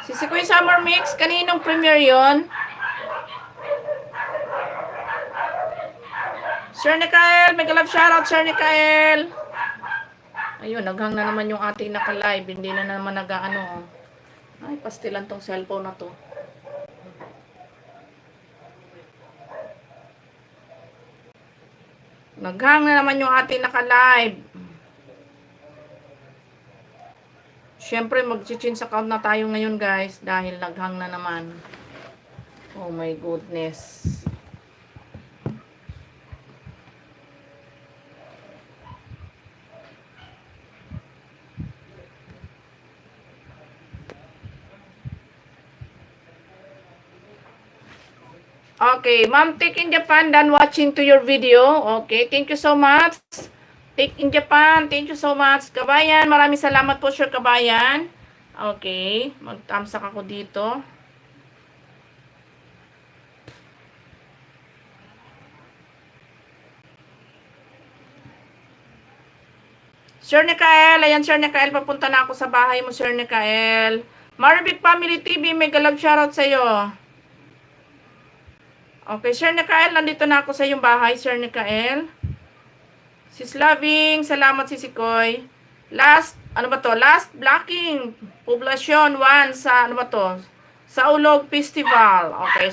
Sisikoy Summer Mix. Kaninong premiere yon? Sir Nikael, mega love shoutout Sir Nikael. Ayun, naghang na naman yung ating naka-live. Hindi na naman nag-ano. Ay, pastilan tong cellphone na to. Naghang na naman yung ating naka-live. Siyempre, mag-change account na tayo ngayon guys. Dahil naghang na naman. Oh my goodness. Okay, Ma'am Take in Japan, done watching to your video. Okay, thank you so much. Take in Japan, thank you so much. Kabayan, maraming salamat po, Sir Kabayan. Okay, mag-thumbs up ako dito. Sir Nikael, ayan Sir Nikael, papunta na ako sa bahay mo, Sir Nikael. Marvic Family TV, mega love shoutout sa'yo. Okay, Sir Nikael, nandito na ako sa iyong bahay, Sir Nikael. Sis Loving, salamat Sisikoy. Last, ano ba to? Last blocking, Poblacion 1 sa, ano ba to? Sa Ulog Festival. Okay,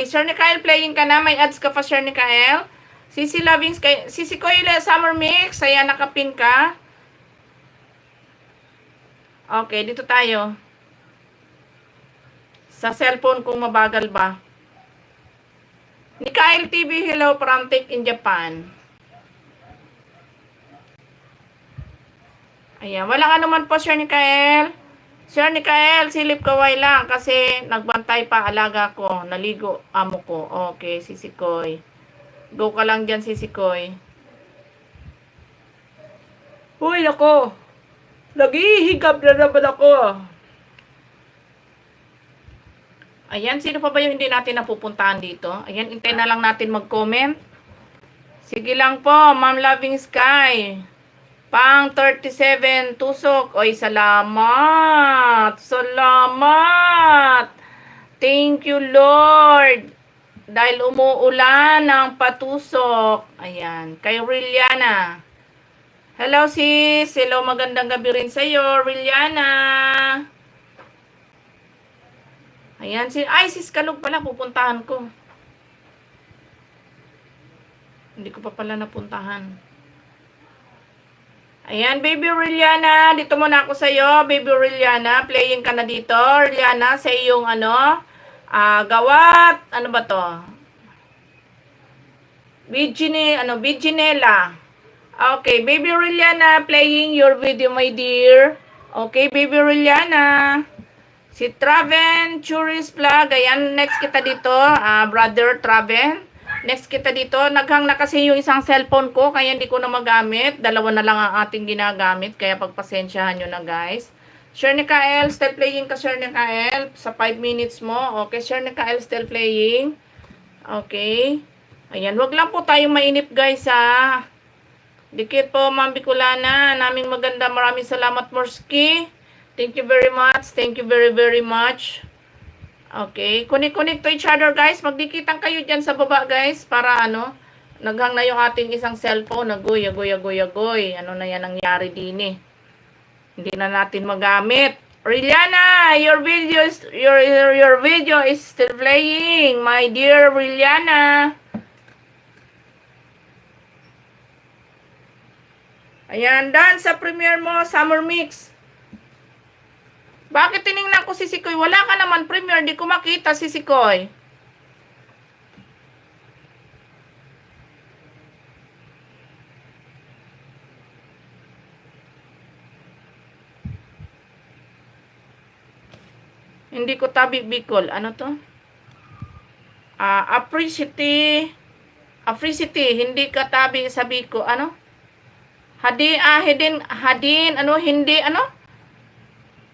Sir Nikael, playing ka na. May ads ka pa, Sir Nikael. Sisi Loving, Sisikoy, Summer Mix, ayan, nakapin ka. Okay, dito tayo. Sa cellphone kung mabagal ba. Nikael TV, hello from Take in Japan. Ayan, walang anuman po, Sir Nikael. Sir Nikael, silip kaway lang kasi nagbantay pa alaga ko. Naligo, amo ko. Okay, Sisikoy. Go ka lang dyan, Sisikoy. Uy, ako. Naghihigab na naman ako. Ayan, sino pa ba yung hindi natin napupuntahan dito? Ayan, intay na lang natin mag-comment. Sige lang po, Ma'am Loving Sky. Pang 37 tusok. Oy, salamat. Salamat. Thank you, Lord. Dahil umuulan ng patusok. Ayan, kay Riliana. Hello, sis. Hello, magandang gabi rin sa'yo, Riliana. Ayan, ay, sis Kalog pala, pupuntahan ko. Hindi ko pa pala napuntahan. Ayan, Baby Riliana, dito muna ako sa'yo, Baby Riliana, playing ka na dito, Riliana, sa iyong ano, gawat, ano ba to? Virginella. Okay, Baby Riliana, playing your video, my dear. Okay, Baby Riliana. Si Traven, Tourist Vlog. Ayan, next kita dito. Brother Traven. Next kita dito. Naghang na kasi yung isang cellphone ko, kaya hindi ko na magamit. Dalawa na lang ang ating ginagamit. Kaya pagpasensyahan nyo na, guys. Sir Nikael, still playing ka, Sir Nikael. Sa 5 minutes mo. Okay, Sir Nikael, still playing. Okay. Ayan, wag lang po tayong mainip, guys, ha. Dikit po, Ma'am Bicolana. Naming maganda. Maraming salamat, Morski. Thank you very much. Thank you very, very much. Okay. Connect to each other, guys. Magdikitan kayo dyan sa baba, guys. Para ano, naghang na yung ating isang cellphone. Agoy. Ano na yan nangyari din eh. Hindi na natin magamit. Rilliana, your video is still playing, my dear Rilliana. Ayan, dan sa premiere mo, Summer Mix. Bakit tiningnan ko si Sikoy? Wala ka naman premiere, di ko makita si Sikoy. Hindi ko tabi Bicol. Ano to? Apricity. Hindi ka tabi sa Bicol. Ano? Hidin,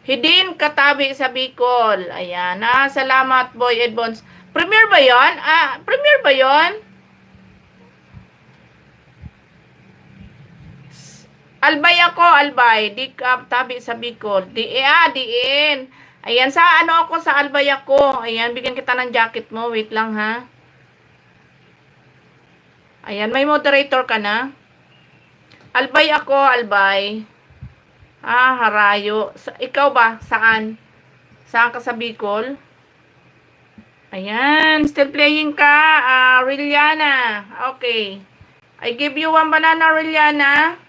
Hidin katabi sa Bicol. Ayan. Salamat, Boy Edbons. Premiere ba yon? Premiere ba yon? Albay ako, Albay. Di ka tabi sa Bicol. Diin. Ayan, sa ano ako, sa Albay ako. Ayan, bigyan kita ng jacket mo. Wait lang, ha. Ayan, may moderator ka na. Albay ako, Albay. Harayo. Ikaw ba? Saan? Saan ka sa Bicol? Ayan, still playing ka, Rilliana. Okay. I give you one banana, Rilliana.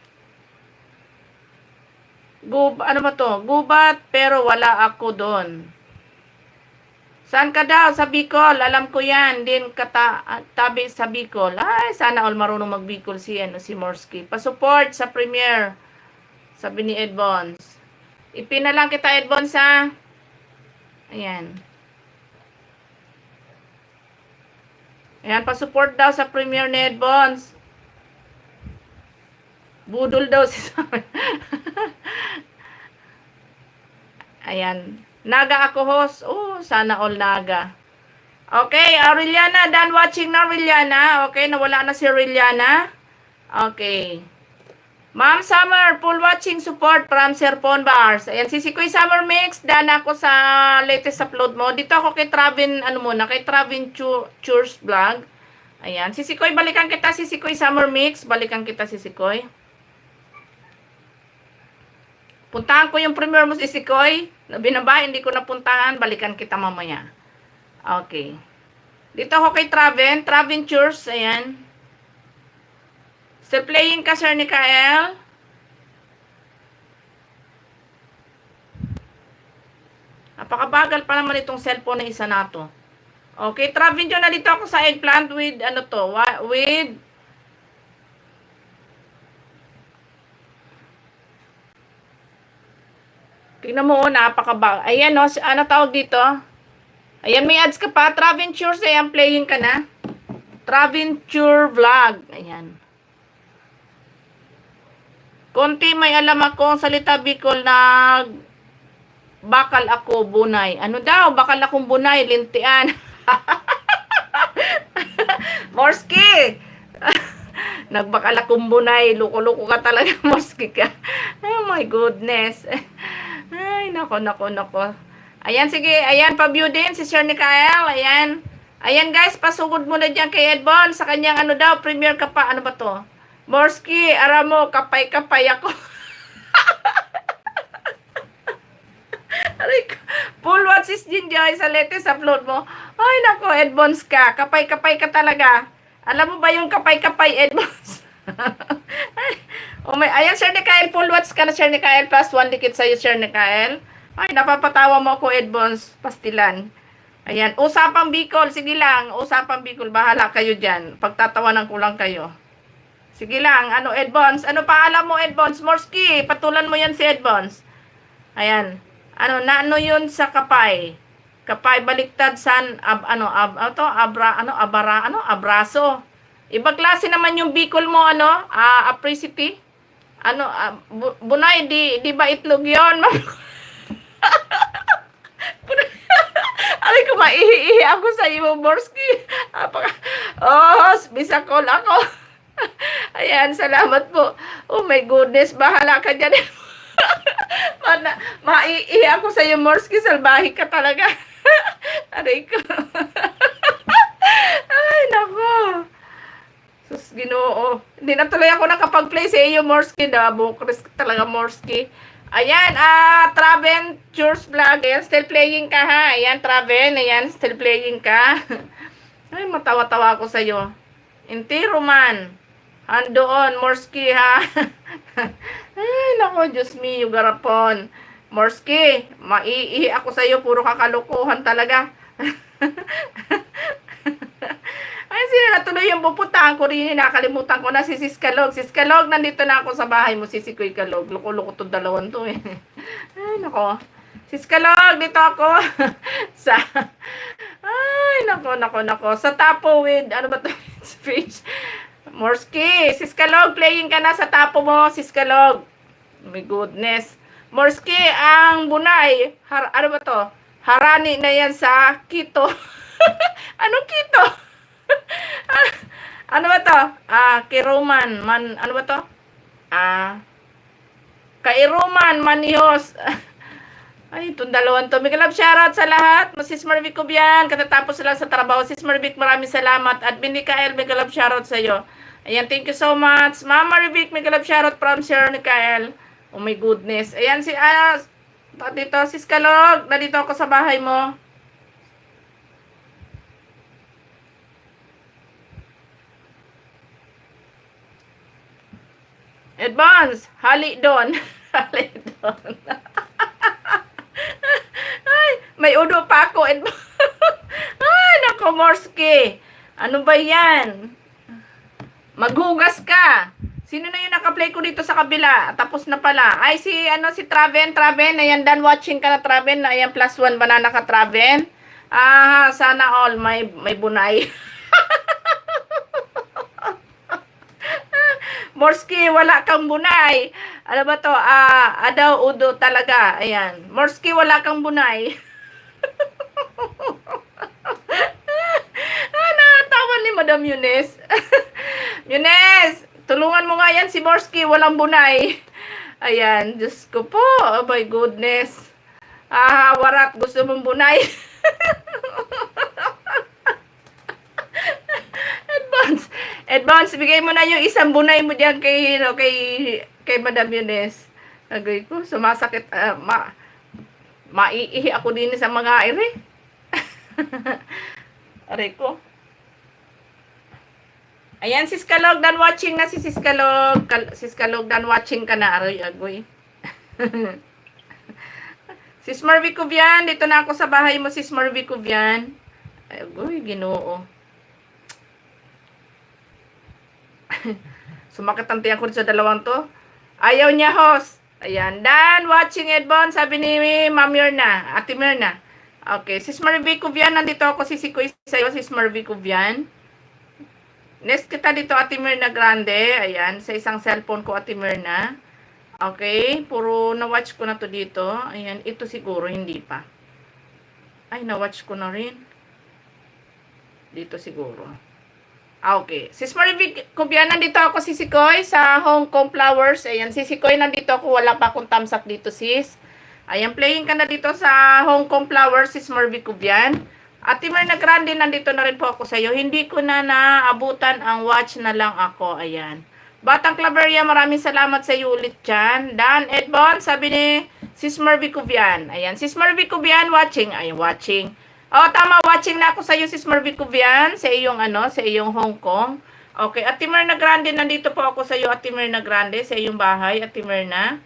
Ano ba to? Gubat, pero wala ako doon. Saan ka daw? Sa Bicol. Alam ko yan. Din tabi sa Bicol. Ay, sana all marunong mag-Bicol si Morsky. Pa-support sa premiere. Sabi ni Edbons. Ipina lang kita, Edbons, ha? Ayan. Ayan, pa-support daw sa premiere ni Edbons. Budol daw si Summer. Ayan. Naga ako, host. Sana all naga. Okay, Aureliana, done watching na, Aureliana. Okay, nawala na si Aureliana. Okay. Ma'am Summer, full watching support from Sir Pon Bars. Ayan, si Sikoy Summer Mix, done ako sa latest upload mo. Dito ako kay Travin, kay Travin Church Vlog. Ayan, si Sikoy, balikan kita, si Sikoy Summer Mix. Balikan kita, si Sikoy. Puntahan ko yung premiere mo si Sikoy. Binaba, hindi ko napuntahan. Balikan kita mamaya. Okay. Dito ako kay Travin Church. Ayan. Still playing ka, Sir Nikael? Napakabagal pa naman itong cellphone na isa na to. Okay, Travin dyan na dito ako sa eggplant with, with tingnan mo, napakabag. Ayan, ano tawag dito? Ayan, may ads ka pa. Traventure, ayan, playing ka na. Traventure Vlog. Ayan. Konti may alam ako, salita Bicol na bakal ako bunay. Ano daw? Bakal akong bunay, lintian. Morsky! Nagbakal akong bunay. Loko-loko ka talaga, Morsky ka. Oh my goodness. Ay, nako. Ayan, sige. Ayan, pa-view din si Sir Nikael. Ayan. Ayan, guys. Pasugod mo na dyan kay Edbon. Sa kanyang premiere ka pa. Ano ba to? Morsky, aramo, kapay-kapay ako. Full watch is Jinjoy sa latest upload mo. Ay, nako, Edbons ka. Kapay-kapay ka talaga. Alam mo ba yung kapay-kapay, Edbons? Ayan, Sir Nikael, full watch ka na, Sir Nikael, plus 1 dikit sa'yo, Sir Nikael. Ay, napapatawa mo ako, Edbons, pastilan. Ayan, usapang Bicol, sige lang, usapang Bicol, bahala kayo dyan. Pagtatawanan ko lang kayo. Sige lang, Edbons, ano pa alam mo, Edbons? Morsky, patulan mo yan si Edbons. Ayan, yun sa kapay. Kapay, baliktad san, abraso. Iba klase naman yung Bicol mo, apricity. Bunay, di ba itlog yun? Aray ko, maihi ako sa iyo, Morsky. Bisakol ako. Ayan, salamat po. Oh my goodness, bahala ka dyan. Maihi ako sa iyo, Morsky. Salbahe ka talaga. Aray ko. Ay, nako. Sus, Ginoo. Hindi na tuloy ako nakapag-play sa iyo, Morsky. Bukris talaga, Morsky. Ayan, Traven Tours Vlog. Ayan, still playing ka ha. Ayan, Traven. Ayan, still playing ka. Ay, matawa-tawa ako sa'yo. Intiro man. Andoon, Morski ha. Ay, nako, Diyos me, yung garapon. Morski, maiihi ako sa'yo. Puro kakalukuhan talaga. Ay, sino na tuloy yung pupuntahan ko rin. Nakalimutan ko na si Sis Kalog. Sis Kalog, nandito na ako sa bahay mo. Sis Kuy Kalog. Loko-loko itong dalawan to eh. Ay, nako. Sis Kalog, dito ako. sa... Ay, nako. Sa tapo with... Ano ba ito? Fish. Morski, Sis Kalog, playing ka na sa tapo mo, Sis Kalog. My goodness. Morski, ang bunay. Ano ba to? Harani na yan sa Quito. Anong Quito? Ano ba to? Kiruman. Ano ba to? Kairuman, Manihos. Ay, itong dalawan to. Miguel love shoutout sa lahat. Sis Marvic Kubian, katatapos lang sa trabaho. Sis Marvic, maraming salamat. At Binikael, Miguel love shoutout sa iyo. Ayan, thank you so much. Mama Marvic, Miguel love shoutout from Sir Nikael. Oh my goodness. Ayan, dito, Sis Kalog. Nandito ako sa bahay mo. Advance, hali doon. Hali doon. Ay, may udo pa ako. Ay, nako, Morski. Ano ba yan? Maghugas ka. Sino na yung naka-play ko dito sa kabila? Tapos na pala. Ay, si Traven. Ayan, done watching ka na, Traven. Ayan, +1 banana ka, Traven. Sana all may bunay. Morski, wala kang bunay. Ano ba to? Adaw udo talaga. Ayan. Morski, wala kang bunay. Natawa ni Madam Yunes. Yunes, tulungan mo nga yan si Morski, walang bunay. Ayan, Diyos ko po. Oh my goodness. Warat, gusto mong bunay. Advance, bigay mo na yung isang bunay mo diyan kay Madam Yunes. Agay ko, sumasakit, maiihi ako din sa mga ere. Aray ko. Ayan, Sis Kalog, done watching na si Sis Kalog. Sis Kalog, done watching ka na. Agoy. Sis Marvic Kubian, dito na ako sa bahay mo, Sis Marvic Kubian. Agoy, Ginoo. Sumakit ang tiyan ko sa dalawang to. Ayaw niya, host. Ayan. Dan, watching Edbon. Sabi ni Ma'am Mirna. Ate Mirna. Okay. Sis Marvic Kubian. Nandito ako sisikoy sa'yo. Sis Marvic Kubian. Next kita dito, Ate Mirna Grande. Ayan. Sa isang cellphone ko, Ate Mirna. Okay. Puro na-watch ko na to dito. Ayan. Ito siguro. Hindi pa. Ay, na-watch ko na rin. Dito siguro. Okay. Sis Marvic Kubian, nandito ako sisikoy sa Hong Kong Flowers. Ayan, sisikoy nandito ako. Wala pa akong thumbs up dito, sis. Ayan, playing ka na dito sa Hong Kong Flowers, Sis Marvic Kubian. Ate Mirna Grande, nandito na rin po ako sa iyo. Hindi ko na naabutan ang watch na lang ako. Ayan. Batang Claveria, maraming salamat sa iyo ulit dyan. Dan Edbon, sabi ni Sis Marvic Kubian. Ayan, Sis Marvic Kubian, watching. Ay, watching. Oh, tama, watching na ako sa iyo, Sis Marvic Kubian, sa iyong sa iyong Hong Kong. Okay, Ate Mirna Grande, nandito po ako sa iyo, Ate Mirna Grande, sa iyong bahay, Ate Mirna.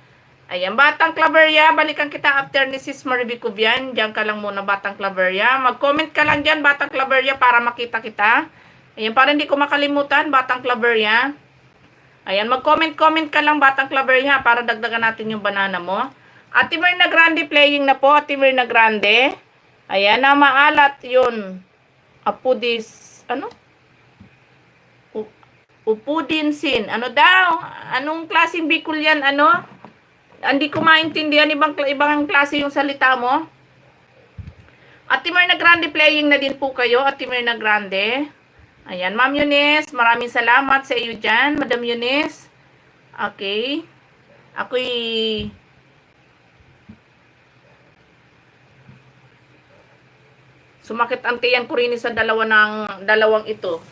Ayan, Batang Claveria, balikan kita after ni Sis Marvic Kubian. Diyan ka lang muna, Batang Claveria. Mag-comment ka lang diyan, Batang Claveria, para makita kita. Ayan, para hindi ko makalimutan, Batang Claveria. Ayan, mag-comment ka lang, Batang Claveria, para dagdagan natin yung banana mo. Ate Mirna Grande, playing na po, Ate Mirna Grande. Ayan na, maalat yun. Apudis, Upudinsin. Ano daw? Anong klaseng Bicol yan? Hindi ko maintindihan. Ibang klase yung salita mo. Ate Mirna Grande, playing na din po kayo. Ate Mirna Grande. Ayan, Ma'am Yunes, maraming salamat sa iyo dyan. Madam Yunes. Okay. Ako'y... Sumakit ang tiyan ko rin sa dalawang ito.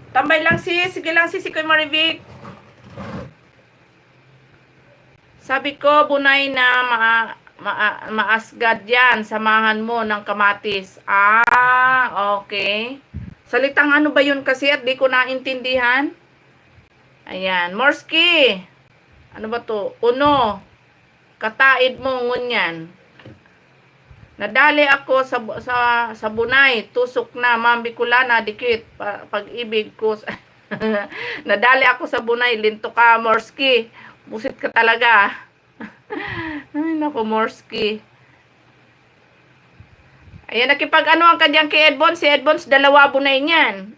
Tambay lang sis. Sige lang sis, Kuya Marvic. Sabi ko, Bunay na maasgad yan. Samahan mo ng kamatis. Ah, okay. Salitang ano ba yun kasi at di ko naintindihan? Ayan. Morski. Ano ba to? Uno. Kataid mo ngunyan. Nadali ako sa Bunay. Tusok na. Mambikulana. Dikit. Pag-ibig ko. Nadali ako sa Bunay. Linto ka, Morski. Busit ka talaga. Ay, naku, Morski. Ayan, nakipag-ano ang kanyang kay Edbons. Si Edbons, dalawa Bunay niyan.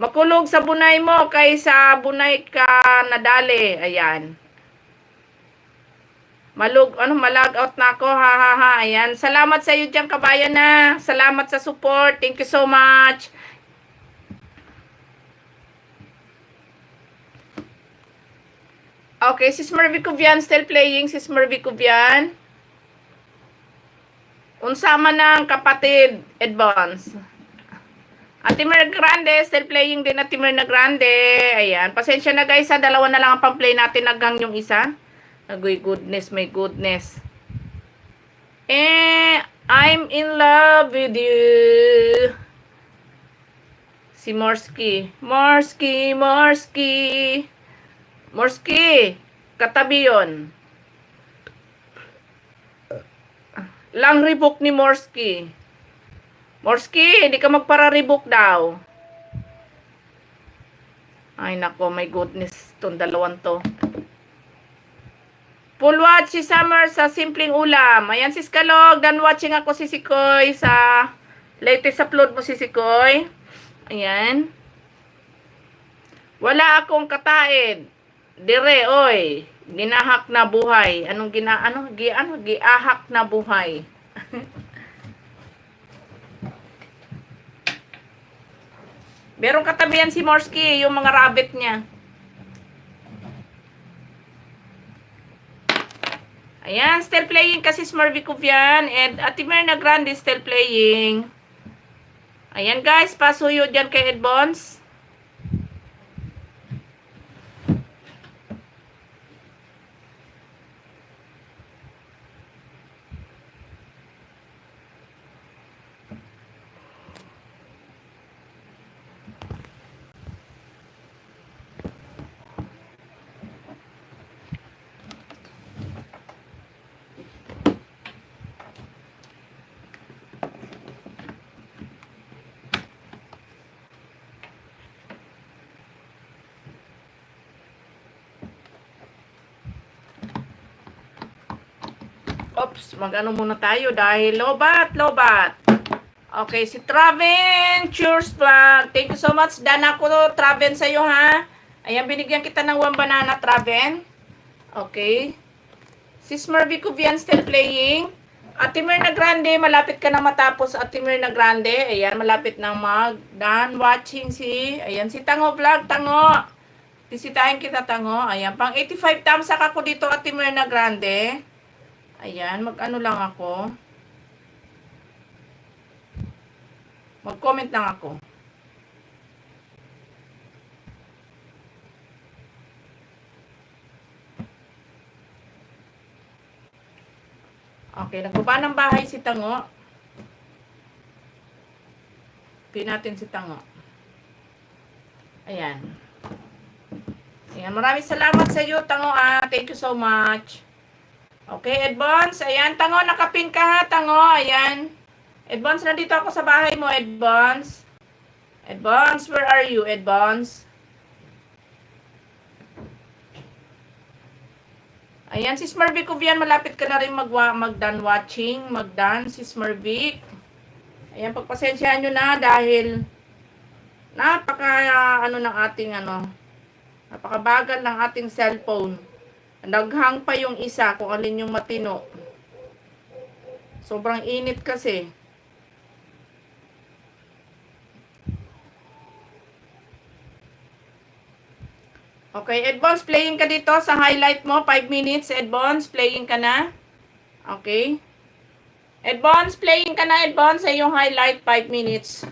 Makulog sa Bunay mo kaysa Bunay ka nadali. Ayan. Malag out na ako. Ha, ha, ha. Ayan. Salamat sa iyo dyan, kabayan na. Salamat sa support. Thank you so much. Okay, Sis Mervy Cubian still playing. Sis Mervy Cubian. Unsama ng kapatid, Advance. Ate Mer Grande, still playing din Ate Mer Grande. Ayan, pasensya na guys, dalawa na lang ang pang-play natin, naghang yung isa. Agoy, goodness, my goodness. I'm in love with you. Si Morski. Morski, katabi yun. Lang rebook ni Morski. Morski, hindi ka magpara-rebook daw. Ay nako, my goodness, itong dalawang to. Full watch si Summer sa Simpleng Ulam. Ayan, Sis Kalog, done watching ako si Sikoy sa latest upload mo si Sikoy. Ayan. Wala akong kataid. Dire, oy. Ginahak na buhay. Giahak na buhay. Merong katabihan si Morski, yung mga rabbit niya. Ayan, still playing kasi Smurvy Kuvian. And Ate Merna Grande still playing. Ayan guys, pasuyo dyan kay Edbons. Oops, mag-ano muna tayo dahil lobat. Okay, si Traven, cheers vlog. Thank you so much. Dana ko Traven sa'yo ha. Ayan, binigyan kita ng 1 banana, Traven. Okay. Si Smurvy Cuvian still playing. Ate Mirna Grande, malapit ka na matapos. Ate Mirna Grande, ayan, malapit na mag-done watching si, ayan, si Tango Vlog, Tango. Tisitahin kita, Tango. Ayan, pang 85 thumbs ako dito, Ate Mirna Grande. Ayan, mag-ano lang ako. Mag-comment lang ako. Okay, nagbaba ng bahay si Tango. Pin natin si Tango. Ayan. Ayan, maraming salamat sa iyo, Tango. Thank you so much. Okay, Edbons. Ayan, Tango, nakapin ka ha, Tango. Ayan. Edbons, nandito ako sa bahay mo, Edbons. Edbons, where are you, Edbons? Ayan, si Smurvy Cuvian, malapit ka na rin mag-done watching. Mag-done, si Smurvy. Ayan, pagpasensyahan nyo na dahil napakabagal ng ating cellphone. Naghang pa yung isa kung alin yung matino. Sobrang init kasi. Okay, Edbons, playing ka dito sa highlight mo. 5 minutes, Edbons, playing ka na. Okay. Edbons, playing ka na, Edbons, sa iyong highlight, 5 minutes.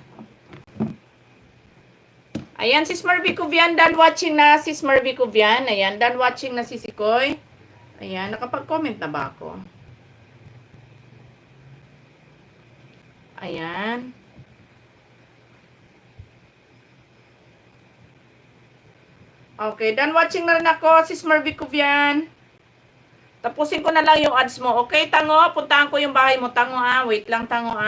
Ayan, Sis Marby Cubian, done watching na Sis Marby Cubian. Ayan, done watching na si Sikoy. Ayan, nakapag-comment na ba ako? Ayan. Okay, done watching na rin ako, Sis Marby Cubian. Tapusin ko na lang yung ads mo. Okay, Tango, puntahan ko yung bahay mo. Tango, wait lang, Tango,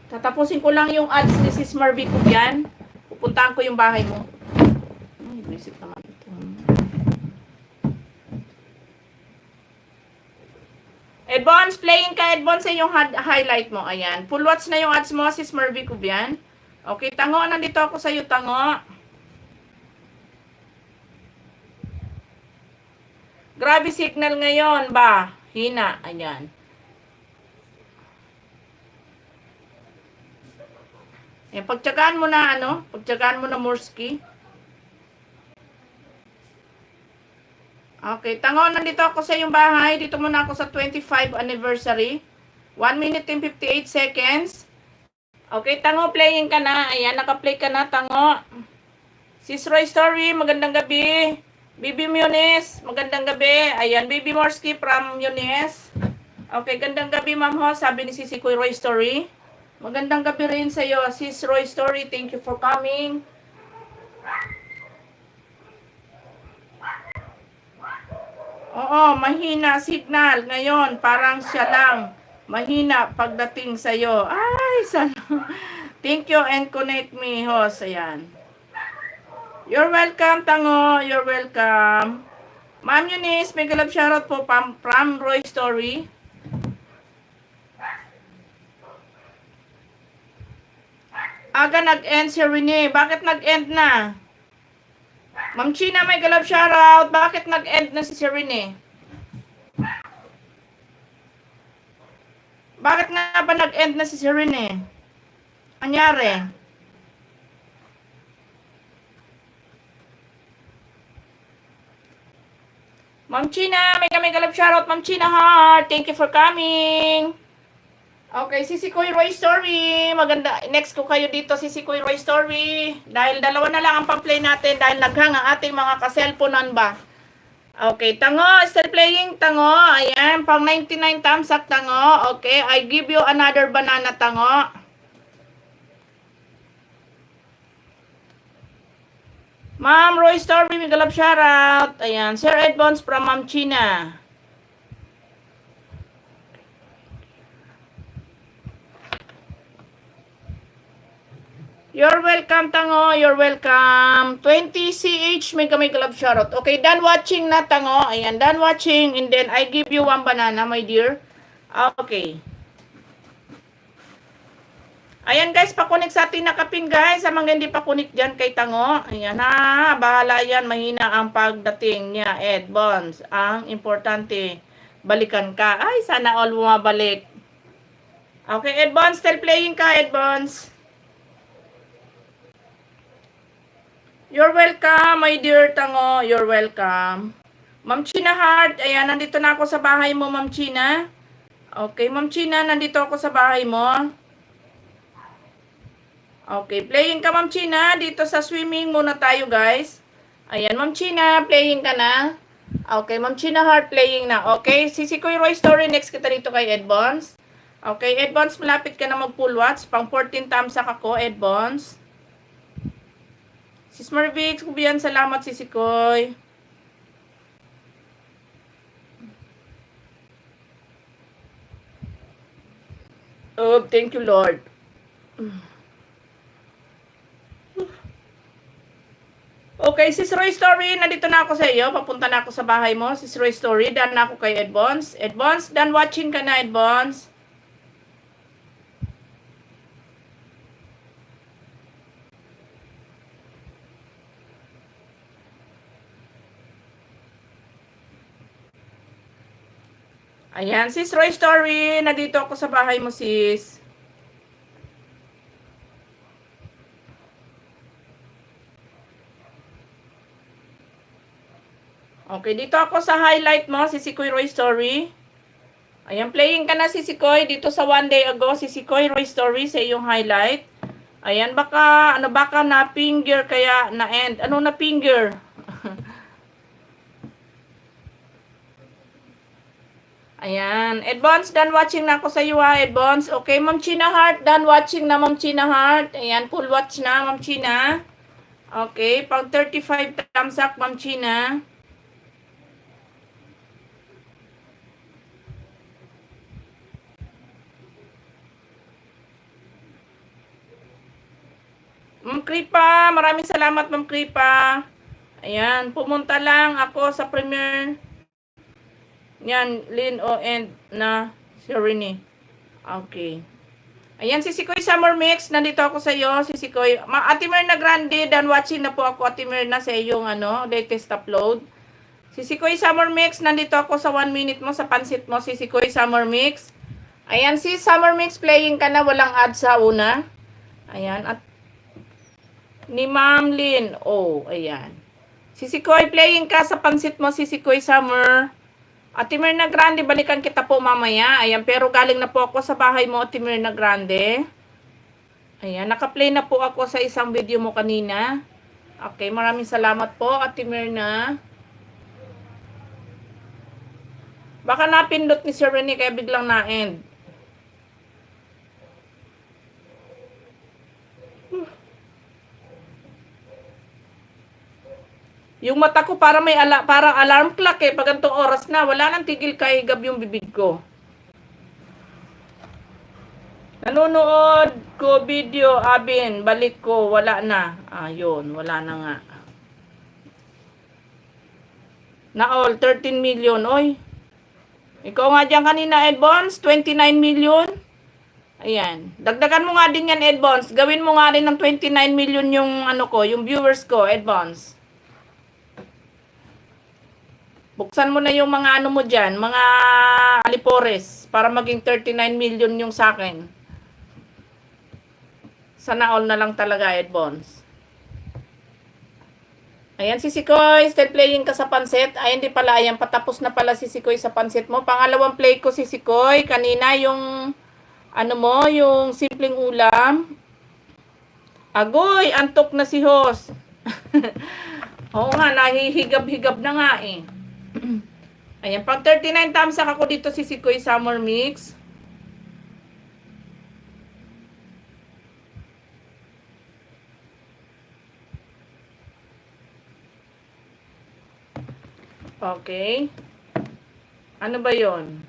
Tatapusin ko lang yung ads ni Sis Marby Cubian. Pupuntahan ko yung bahay mo. Ay, visit naman ito. Edbons, playing ka, Edbons, sa yung highlight mo. Ayan. Full watch na yung ads mo, Sis Marby Cubian. Okay, Tango, nandito ako sa'yo, Tango. Grabe signal ngayon ba? Hina. Ayan. Ayan, pagtsagaan mo na, pagtsagaan mo na Morski. Okay, Tango, nandito ako sa iyong bahay. Dito muna ako sa 25 anniversary. 1 minute and 58 seconds. Okay, Tango, playing ka na. Ayan, naka-play ka na, Tango. Sis Roy Story, magandang gabi. Bibi Munis, magandang gabi. Ayan, Bibi Morski from Munis. Okay, gandang gabi, ma'am ho. Sabi ni Sisi Kuy Roy Story. Magandang gabi rin sa iyo, Sis Roy Story. Thank you for coming. Oo, mahina signal ngayon. Parang siya lang. Mahina pagdating sa iyo. Ay, sana. Thank you and connect me, host. Ayan. You're welcome, Tango. You're welcome. Ma'am Eunice, may galap shoutout po from Roy Story. Aga nag-end si Rene. Bakit nag-end na? Ma'am China, may galap shoutout. Bakit nag-end na si Rene? Bakit nga ba nag-end na si Rene? Anyari? Ma'am China, may galap shoutout, Ma'am China Heart. Thank you for coming. Okay, Sisi Kuy Roy Story. Maganda. Next ko kayo dito, Sisi Kuy Roy Story. Dahil dalawa na lang ang pang-play natin dahil naghang ang ating mga ka-cellphone ba. Okay, Tango, still playing, Tango. Ayan, pang 99 thumbs up, Tango. Okay, I give you another banana, Tango. Ma'am Roy Story, may galap shoutout. Ayan, Sir Edbons from Ma'am China. You're welcome, Tango. You're welcome. 20CH, may galap shoutout. Okay, done watching na, Tango. Ayan, done watching. And then, I give you one banana, my dear. Okay. Ayan guys, pakunik sa ating nakapin guys. Sa mga hindi pakunik dyan kay Tango. Ayan bahala yan. Mahina ang pagdating niya. Ed Bonds. Ang importante, balikan ka. Ay, sana all bumabalik. Okay, Ed Bonds, still playing ka, Ed Bonds. You're welcome, my dear Tango. You're welcome. Ma'am China Heart, ayan, nandito na ako sa bahay mo, Ma'am China. Okay, Ma'am China, nandito ako sa bahay mo. Okay, playing ka, Ma'am China. Dito sa swimming muna tayo, guys. Ayan, Ma'am China, playing ka na. Okay, Ma'am China Heart, playing na. Okay, Sisi Kuy Roy Story. Next kita dito kay Ed Bonds. Okay, Ed Bonds, malapit ka na mag-full watch. Pang 14 thumbs up ako, Ed Bonds. Sis Marvix, kubiyan, salamat, Sisi Kuy. Oh, thank you, Lord. Okay, Sis Roy Story, nandito na ako sa iyo. Papunta na ako sa bahay mo. Sis Roy Story, done na ako kay Ed Bonds. Ed Bonds, done watching ka na, Ed Bonds. Ayan, Sis Roy Story, nandito ako sa bahay mo, sis. Okay, dito ako sa highlight mo, Sisi Kuy Roy Story. Ayan, playing ka na, Sisi Kuy. Dito sa one day ago, Sisi Kuy Roy Story sa iyong highlight. Ayan, baka na finger kaya na end. Ano na finger? Ayan. Advance, done watching na ako sa iyo ha, Advance. Okay, Ma'am China Heart, done watching na Ma'am China Heart. Ayan, full watch na Ma'am China. Okay, pag 35 thumbs up Ma'am China. Ma'am Kripa, maraming salamat Ma'am Kripa. Ayan, pumunta lang ako sa premiere. Yan, Lin O and na Serene. Okay. Ayan, si Sikoy Summer Mix, nandito ako sa iyo, si Sikoy. Ate Mirna Grande, done watching na po ako, Ate Mirna, sa iyong latest upload. Si Sikoy Summer Mix, nandito ako sa 1 minute mo, sa pansit mo, si Sikoy Summer Mix. Ayan, si Summer Mix, playing ka na, walang ad sa una. Ayan, at ni Ma'am Lin. Oh, ayan. Si Sikoy, playing ka sa pansit mo, si Sikoy Summer. Ate Mirna Grande, balikan kita po mamaya. Ayan, pero galing na po ako sa bahay mo, Ate Mirna Grande. Ayan, naka-play na po ako sa isang video mo kanina. Okay, maraming salamat po, Ate Mirna. Baka napindot ni Sir Rene kaya biglang na-end. Yung mata ko para parang alarm clock eh. Pag ganitong oras na, wala nang tigil kahigab yung bibig ko. Nanonood ko video, Abin, balik ko, wala na. Yun, wala na nga. Na all, 13 million, oy. Ikaw nga dyan kanina, Advance, 29 million. Ayan. Dagdagan mo nga din yan, Advance. Gawin mo nga rin ng 29 million yung yung viewers ko, Advance. Buksan mo na yung mga mo dyan, mga alipores, para maging 39 million yung sa akin. Sana all na lang talaga, Advance. Ayan, si Sikoy, still playing ka sa pansit. Ay, hindi pala, ayan, patapos na pala si Sikoy sa pansit mo. Pangalawang play ko si Sikoy. Kanina yung, yung simpleng ulam. Agoy, antok na si Hos. Oo nga, nahihigab-higab na nga eh. Ayan, pang 39 thumbs up ako dito si Sikoy Summer Mix. Okay. Ano ba yon?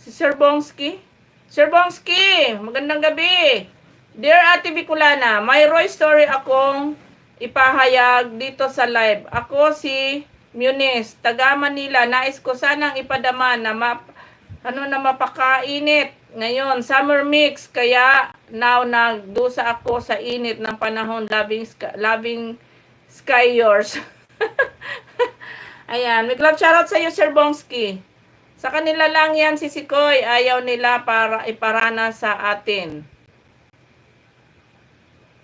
Si Sir Bongski? Sir Bongski, magandang gabi. Dear Ate Bicolana, may Roy story akong ipahayag dito sa live. Ako si Munis, taga Manila. Nais ko sanang ipadama na mapakainit. Ngayon, summer mix. Kaya now nagdusa ako sa init ng panahon. Loving sky yours. Ayan, may club shoutout sa iyo, Sir Bongski. Sa kanila lang yan, si Sikoy. Ayaw nila para iparana sa atin.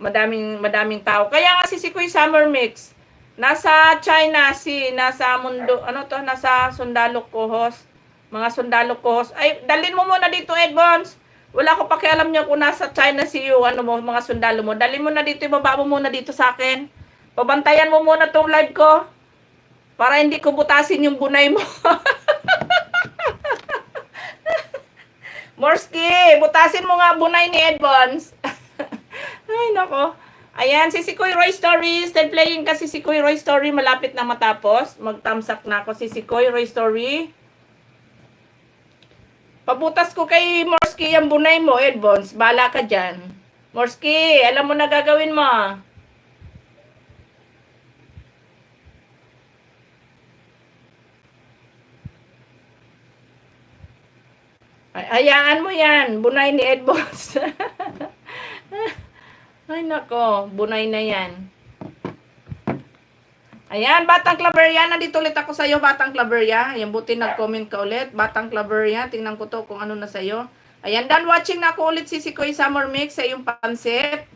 Madaming tao. Kaya nga si Sikoy Summer Mix. Nasa China nasa mundo, nasa sundalo kohos. Mga sundalo kohos. Ay, dalhin mo muna dito, Advance. Wala ko pakialam niyo kung nasa China mga sundalo mo. Dalhin mo na dito, ibaba mo muna dito sa akin. Pabantayan mo muna tong live ko. Para hindi ko butasin yung bunay mo. Morski, butasin mo nga bunay ni Advance. Ay, nako. Ayan, si Sikoy Roy Story. Still playing kasi si Sikoy Roy Story. Malapit na matapos. Mag-thumbs up na ako si Sikoy Roy Story. Pabutas ko kay Morski yung bunay mo, Advance. Bala ka dyan. Morski, alam mo na gagawin mo. Hayaan mo yan. Bunay ni Advance. Ay, nako. Bunay na yan. Ayan, Batang Claveria. Nandito ulit ako sa'yo, Batang Claveria. Ayan, buti nag-comment ka ulit. Batang Claveria. Tingnan ko to kung ano na sa'yo. Ayan, done watching na ako ulit si Sikoy Summer Mix sa iyong pansit.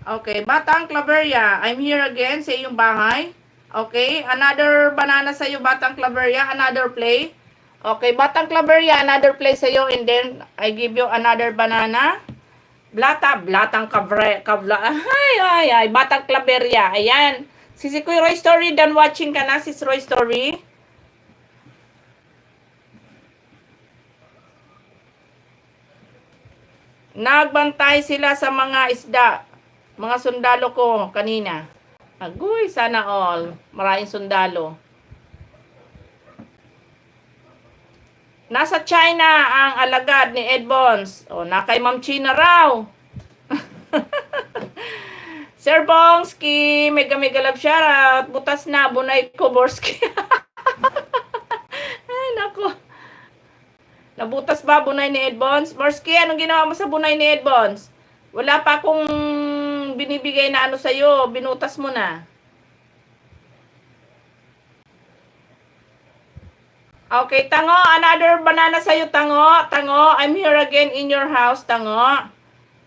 Okay, Batang Claveria. I'm here again sa iyong bahay. Okay, another banana sa'yo, Batang Claveria. Another play. Okay, Batang Claveria. Another play sa'yo and then I give you another banana. Blatang Batang Claveria. Ayan. Si Kuya Roy Story, done watching ka na, sis Roy Story? Nagbantay sila sa mga isda. Mga sundalo ko kanina. Agoy, sana all. Maraming sundalo. Nasa China ang alagad ni Ed Bons. O, na kay Ma'am China raw. Sir Bongski, mega love shoutout. Butas na, bunay ko, Borski. Ay, nako. Nabutas ba bunay ni Ed Bons? Borski, anong ginawa mo sa bunay ni Ed Bons? Wala pa akong binibigay na ano sa'yo. Binutas mo na. Okay, Tango. Another banana sa'yo, Tango. Tango, I'm here again in your house, Tango.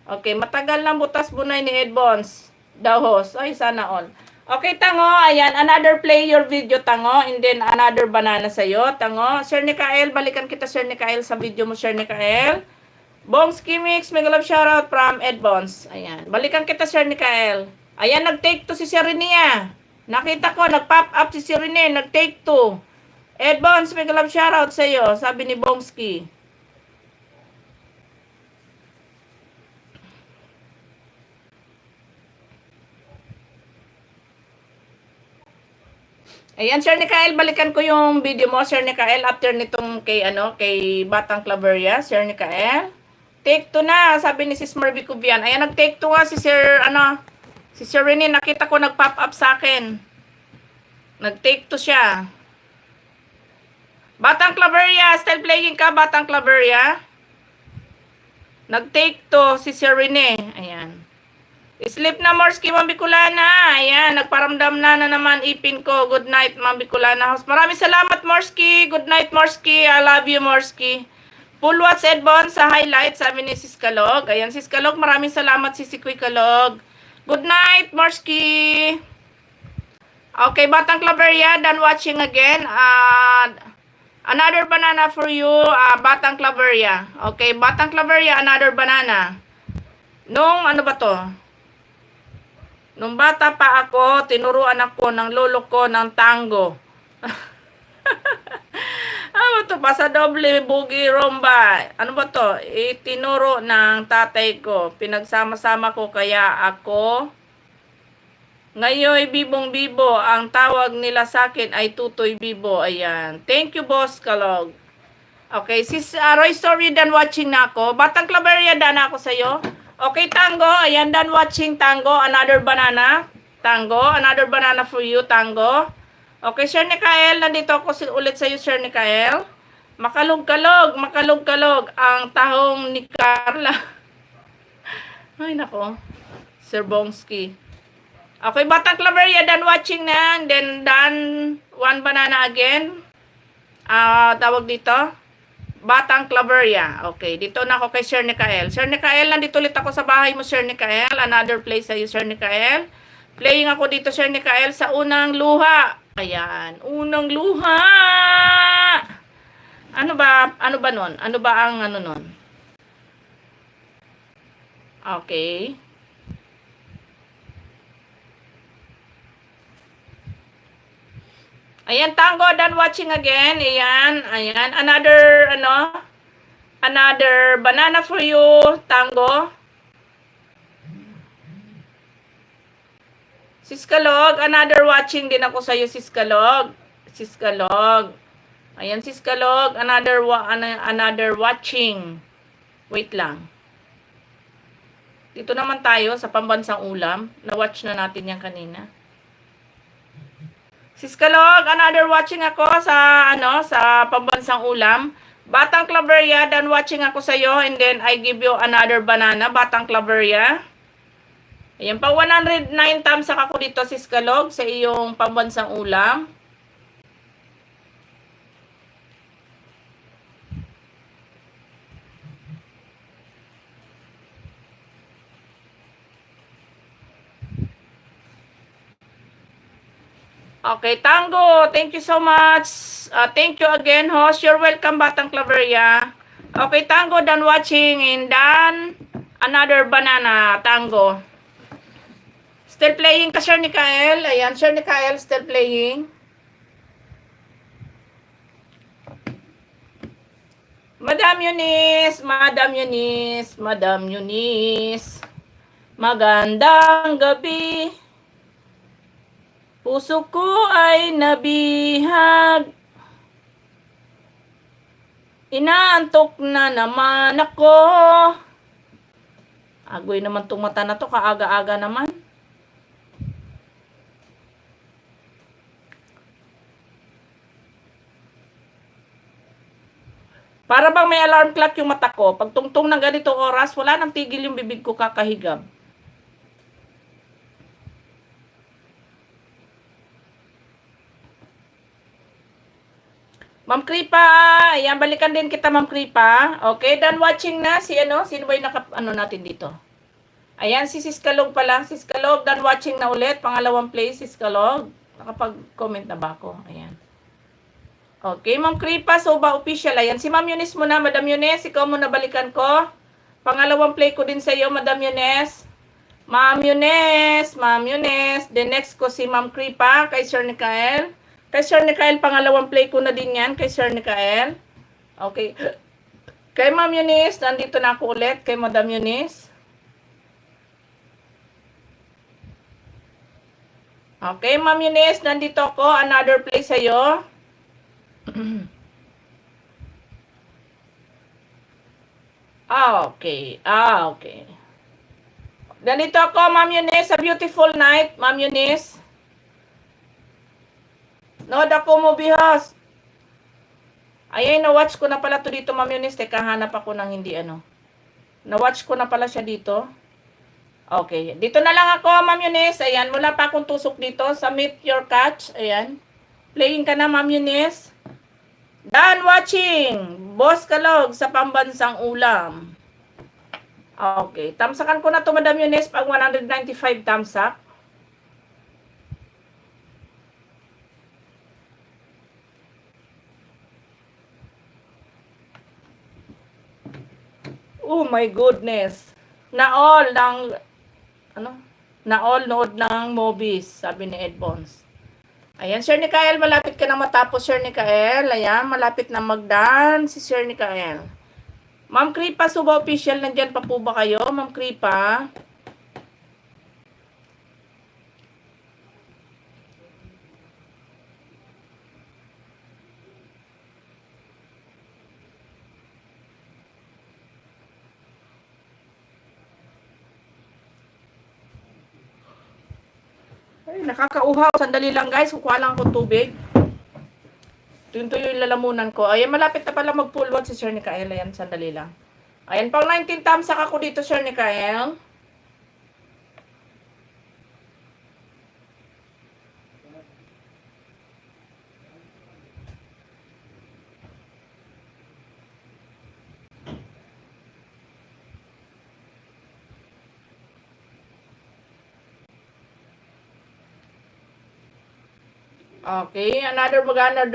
Okay, matagal na butas bunay ni Ed Bons. The host. Ay, sana all. Okay, Tango. Ayan, another play your video, Tango. And then, another banana sa'yo, Tango. Sir Nikael, balikan kita, Sir Nikael, sa video mo, Sir Nikael. Bongski Mix, mega love shoutout from Ed Bons. Ayan, balikan kita, Sir Nikael. Ayan, nag-take to si Serenia. Nakita ko, nag-pop up si Serenia, nag-take to. Ed Bons, mega love shoutout sa'yo, sabi ni Bongski. Ayan, Sir Nikael, balikan ko yung video mo, Sir Nikael, after nitong kay Batang Claveria, Sir Nikael. Take 2 na, sabi ni Sis Marby Cubian. Ayan, nag-take 2 nga si si Sir Rene, nakita ko nag-pop up sa akin. Nag-take 2 siya. Batang Claveria, still playing ka, Batang Claveria? Nag-take 2 si Sir Rene. Ayan. Sleep na, Morski, Ma'am Bicolana. Ayan, nagparamdam na naman ipin ko. Good night, Ma'am Bicolana House. Maraming salamat, Morski. Good night, Morski. I love you, Morski. Full watch Ed Bons sa highlight, sabi ni Sis Kalog. Ayan, Sis Kalog, maraming salamat, Sis Kuy Kalog. Good night, Morski. Okay, Batang Claveria, done watching again. Another banana for you, Batang Claveria. Okay, Batang Claveria, another banana. Nung, ano ba to? Nung bata pa ako, tinuruan ako ng lolo ko ng tango. Ano to? Pasa doble, bugi, romba. Ano ba to? Itinuro ng tatay ko. Pinagsama-sama ko kaya ako. Ngayon, bibong-bibo. Ang tawag nila sa akin ay Tutoy Bibo. Ayan. Thank you, Boss Kalog. Okay, sis Roy Story, done watching na ako. Batang Claveria, done ako sa'yo. Okay, Tango. Ayan, done watching, Tango. Another banana. Tango. Another banana for you, Tango. Okay, Sir Nikael. Nandito ako ulit sa'yo, Sir Nikael. Makalog-kalog. Makalog-kalog. Ang tahong ni Carla. Ay, nako. Sir Bongski. Okay, Batang Claveria, done watching na. And then, done one banana again. Tawag dito. Batang Claveria. Okay, dito na ako kay Sir Nikael. Sir Nikael, nandito ulit ako sa bahay mo, Sir Nikael. Another place sa'yo, Sir Nikael. Playing ako dito, Sir Nikael, sa unang luha. Ayan, unang luha. Ano ba nun? Ano ba ang ano nun? Okay. Ayan, Tango, done watching again. Ayan, ayan. Another banana for you, Tango. Siskalog, another watching din ako sa'yo, Siskalog. Siskalog. Ayan, Siskalog, another watching. Wait lang. Dito naman tayo sa pambansang ulam. Na-watch na natin yan kanina. Siskalog, another watching ako sa pambansang ulam. Batang Claveria, done watching ako sa iyo, and then I give you another banana, Batang Claveria. Ayan, pa 109 times ako dito, Siskalog, sa iyong pambansang ulam. Okay, Tango, thank you so much. Thank you again, host. You're welcome, Batang Claveria. Okay, Tango, done watching, and done Another banana tango. Still playing ka, Sir Nikael? Ayan, Sir Nikael, still playing. Madam Eunice, Madam Eunice, Madam Eunice. Magandang gabi. Puso ko ay nabihag. Inaantok na naman ako. Agoy naman tong mata na to, kaaga-aga naman. Para bang may alarm clock yung mata ko. Pag tungtong ng ganitong oras, wala nang tigil yung bibig ko kakahigab. Ma'am Kripa, ayan, balikan din kita, Ma'am Kripa. Okay, done watching na si ano, sino ba yung natin dito? Ayan, si Siskalog pala. Siskalog, done watching na ulit. Pangalawang play, Siskalog. Nakapag-comment na ba ako? Ayan. Okay, Ma'am Kripa, Soba official. Ayan, si Ma'am Eunice muna. Madam Eunice, ikaw muna balikan ko. Pangalawang play ko din sa iyo, Madam Eunice. Ma'am Eunice, Ma'am Eunice. The next ko si Ma'am Kripa, kay Sir Nikael. Kay Sir Nikael, pangalawang play ko na din yan, kay Sir Nikael. Okay. Kay Ma'am Eunice, nandito na ako ulit, kay Madam Eunice. Okay, Ma'am Eunice, nandito ako. Another play sa'yo. Okay. Okay. Nandito ako, Ma'am Eunice, a beautiful night, Ma'am Eunice. Nood ako mo bihas. Ayun, na-watch ko na pala to dito, Ma'am Eunice. Teka, hanap ako ng hindi ano. Na-watch ko na pala siya dito. Okay. Dito na lang ako, Ma'am Eunice. Ayan, wala pa akong tusok dito. Submit your catch. Ayan. Playing ka na, Ma'am Eunice. Done watching. Boss Kalog sa pambansang ulam. Okay. Tamsakan ko na to, Madam Eunice, pag 195 tamsak. Oh my goodness. Na all ng Na all nood ng movies, sabi ni Ed Bones. Ayan, Sir Nikael, malapit ka na matapos, Sir Nikael. Ayan, malapit na magdan si Sir Nikael. Ma'am Kripa, Suba official, nandyan pa po ba kayo, Ma'am Kripa? Ay, nakakauhaw. Sandali lang, guys. Kukuha lang ako tubig. Tuyo yung lalamunan ko. Ayan, malapit na pala mag-full watch si Sir Nikael. Ayan, sandali lang. Ayan, pang 19 tamsak ako dito, Sir Nikael. Okay, another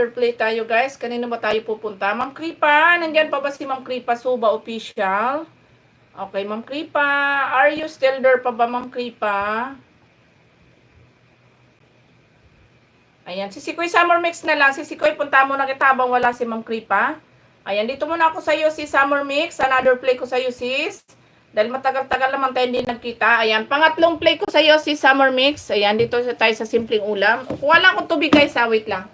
play tayo, guys. Kanino ba tayo pupunta? Ma'am Kripa, nandyan pa ba si Ma'am Kripa Suba official? Okay, Ma'am Kripa, are you still there pa ba, Ma'am Kripa? Ayan, si Sikoy Summer Mix na lang. Si Sikoy, punta mo na kita habang wala si Ma'am Kripa. Ayan, dito muna ako sa iyo, si Summer Mix. Another play ko sa iyo, sis. Dahil matagal-tagal naman tayo hindi nagkita. Ayan, pangatlong play ko sa iyo, si Summer Mix. Ayan, dito tayo sa simpleng ulam. Kuha lang akong tubig, guys, ha. Wait lang.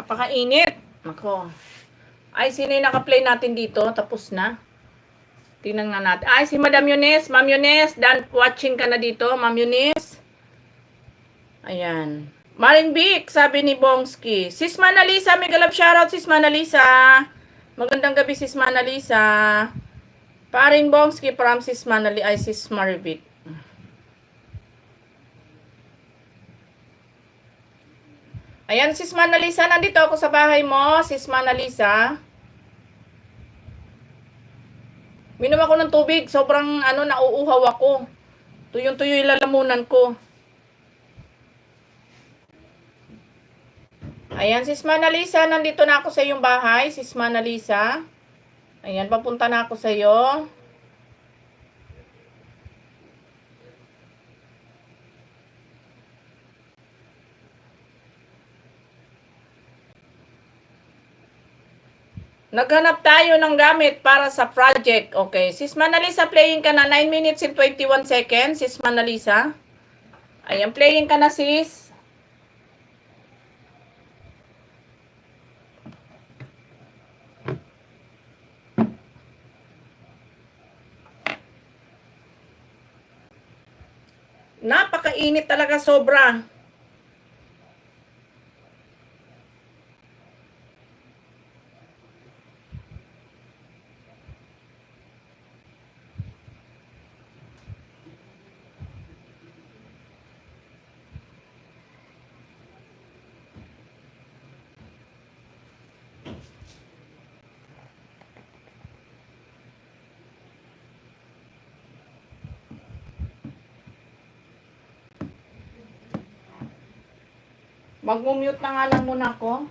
Napakainit. Nako. Ay, sino yung naka-play natin dito? Tapos na. Tingnan nga natin. Ay, si Madam Eunice. Ma'am Eunice, done watching ka na dito. Ma'am Eunice. Ayan. Maring Vic, sabi ni Bongski. Sis Manalisa, mega love shoutout, Sis Manalisa. Magandang gabi, Sis Manalisa. Paring Bongski from Sis Manali, ay Sis Marivic. Ayan, Sis Manalisa, nandito ako sa bahay mo, Sis Manalisa. Minom ako ng tubig, sobrang nauuhaw ako. Tuyong-tuyo yung lalamunan ko. Ayan, Sis Manalisa, nandito na ako sa iyong bahay, Sis Manalisa. Ayan, papunta na ako sa iyo. Naghanap tayo ng gamit para sa project. Okay. Sis Manalisa, playing ka na. 9 minutes and 21 seconds. Sis Manalisa. Ayan, playing ka na, sis. Napakainit talaga, sobra. Mag-mute na nga lang muna ako.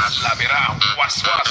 at labira, waswas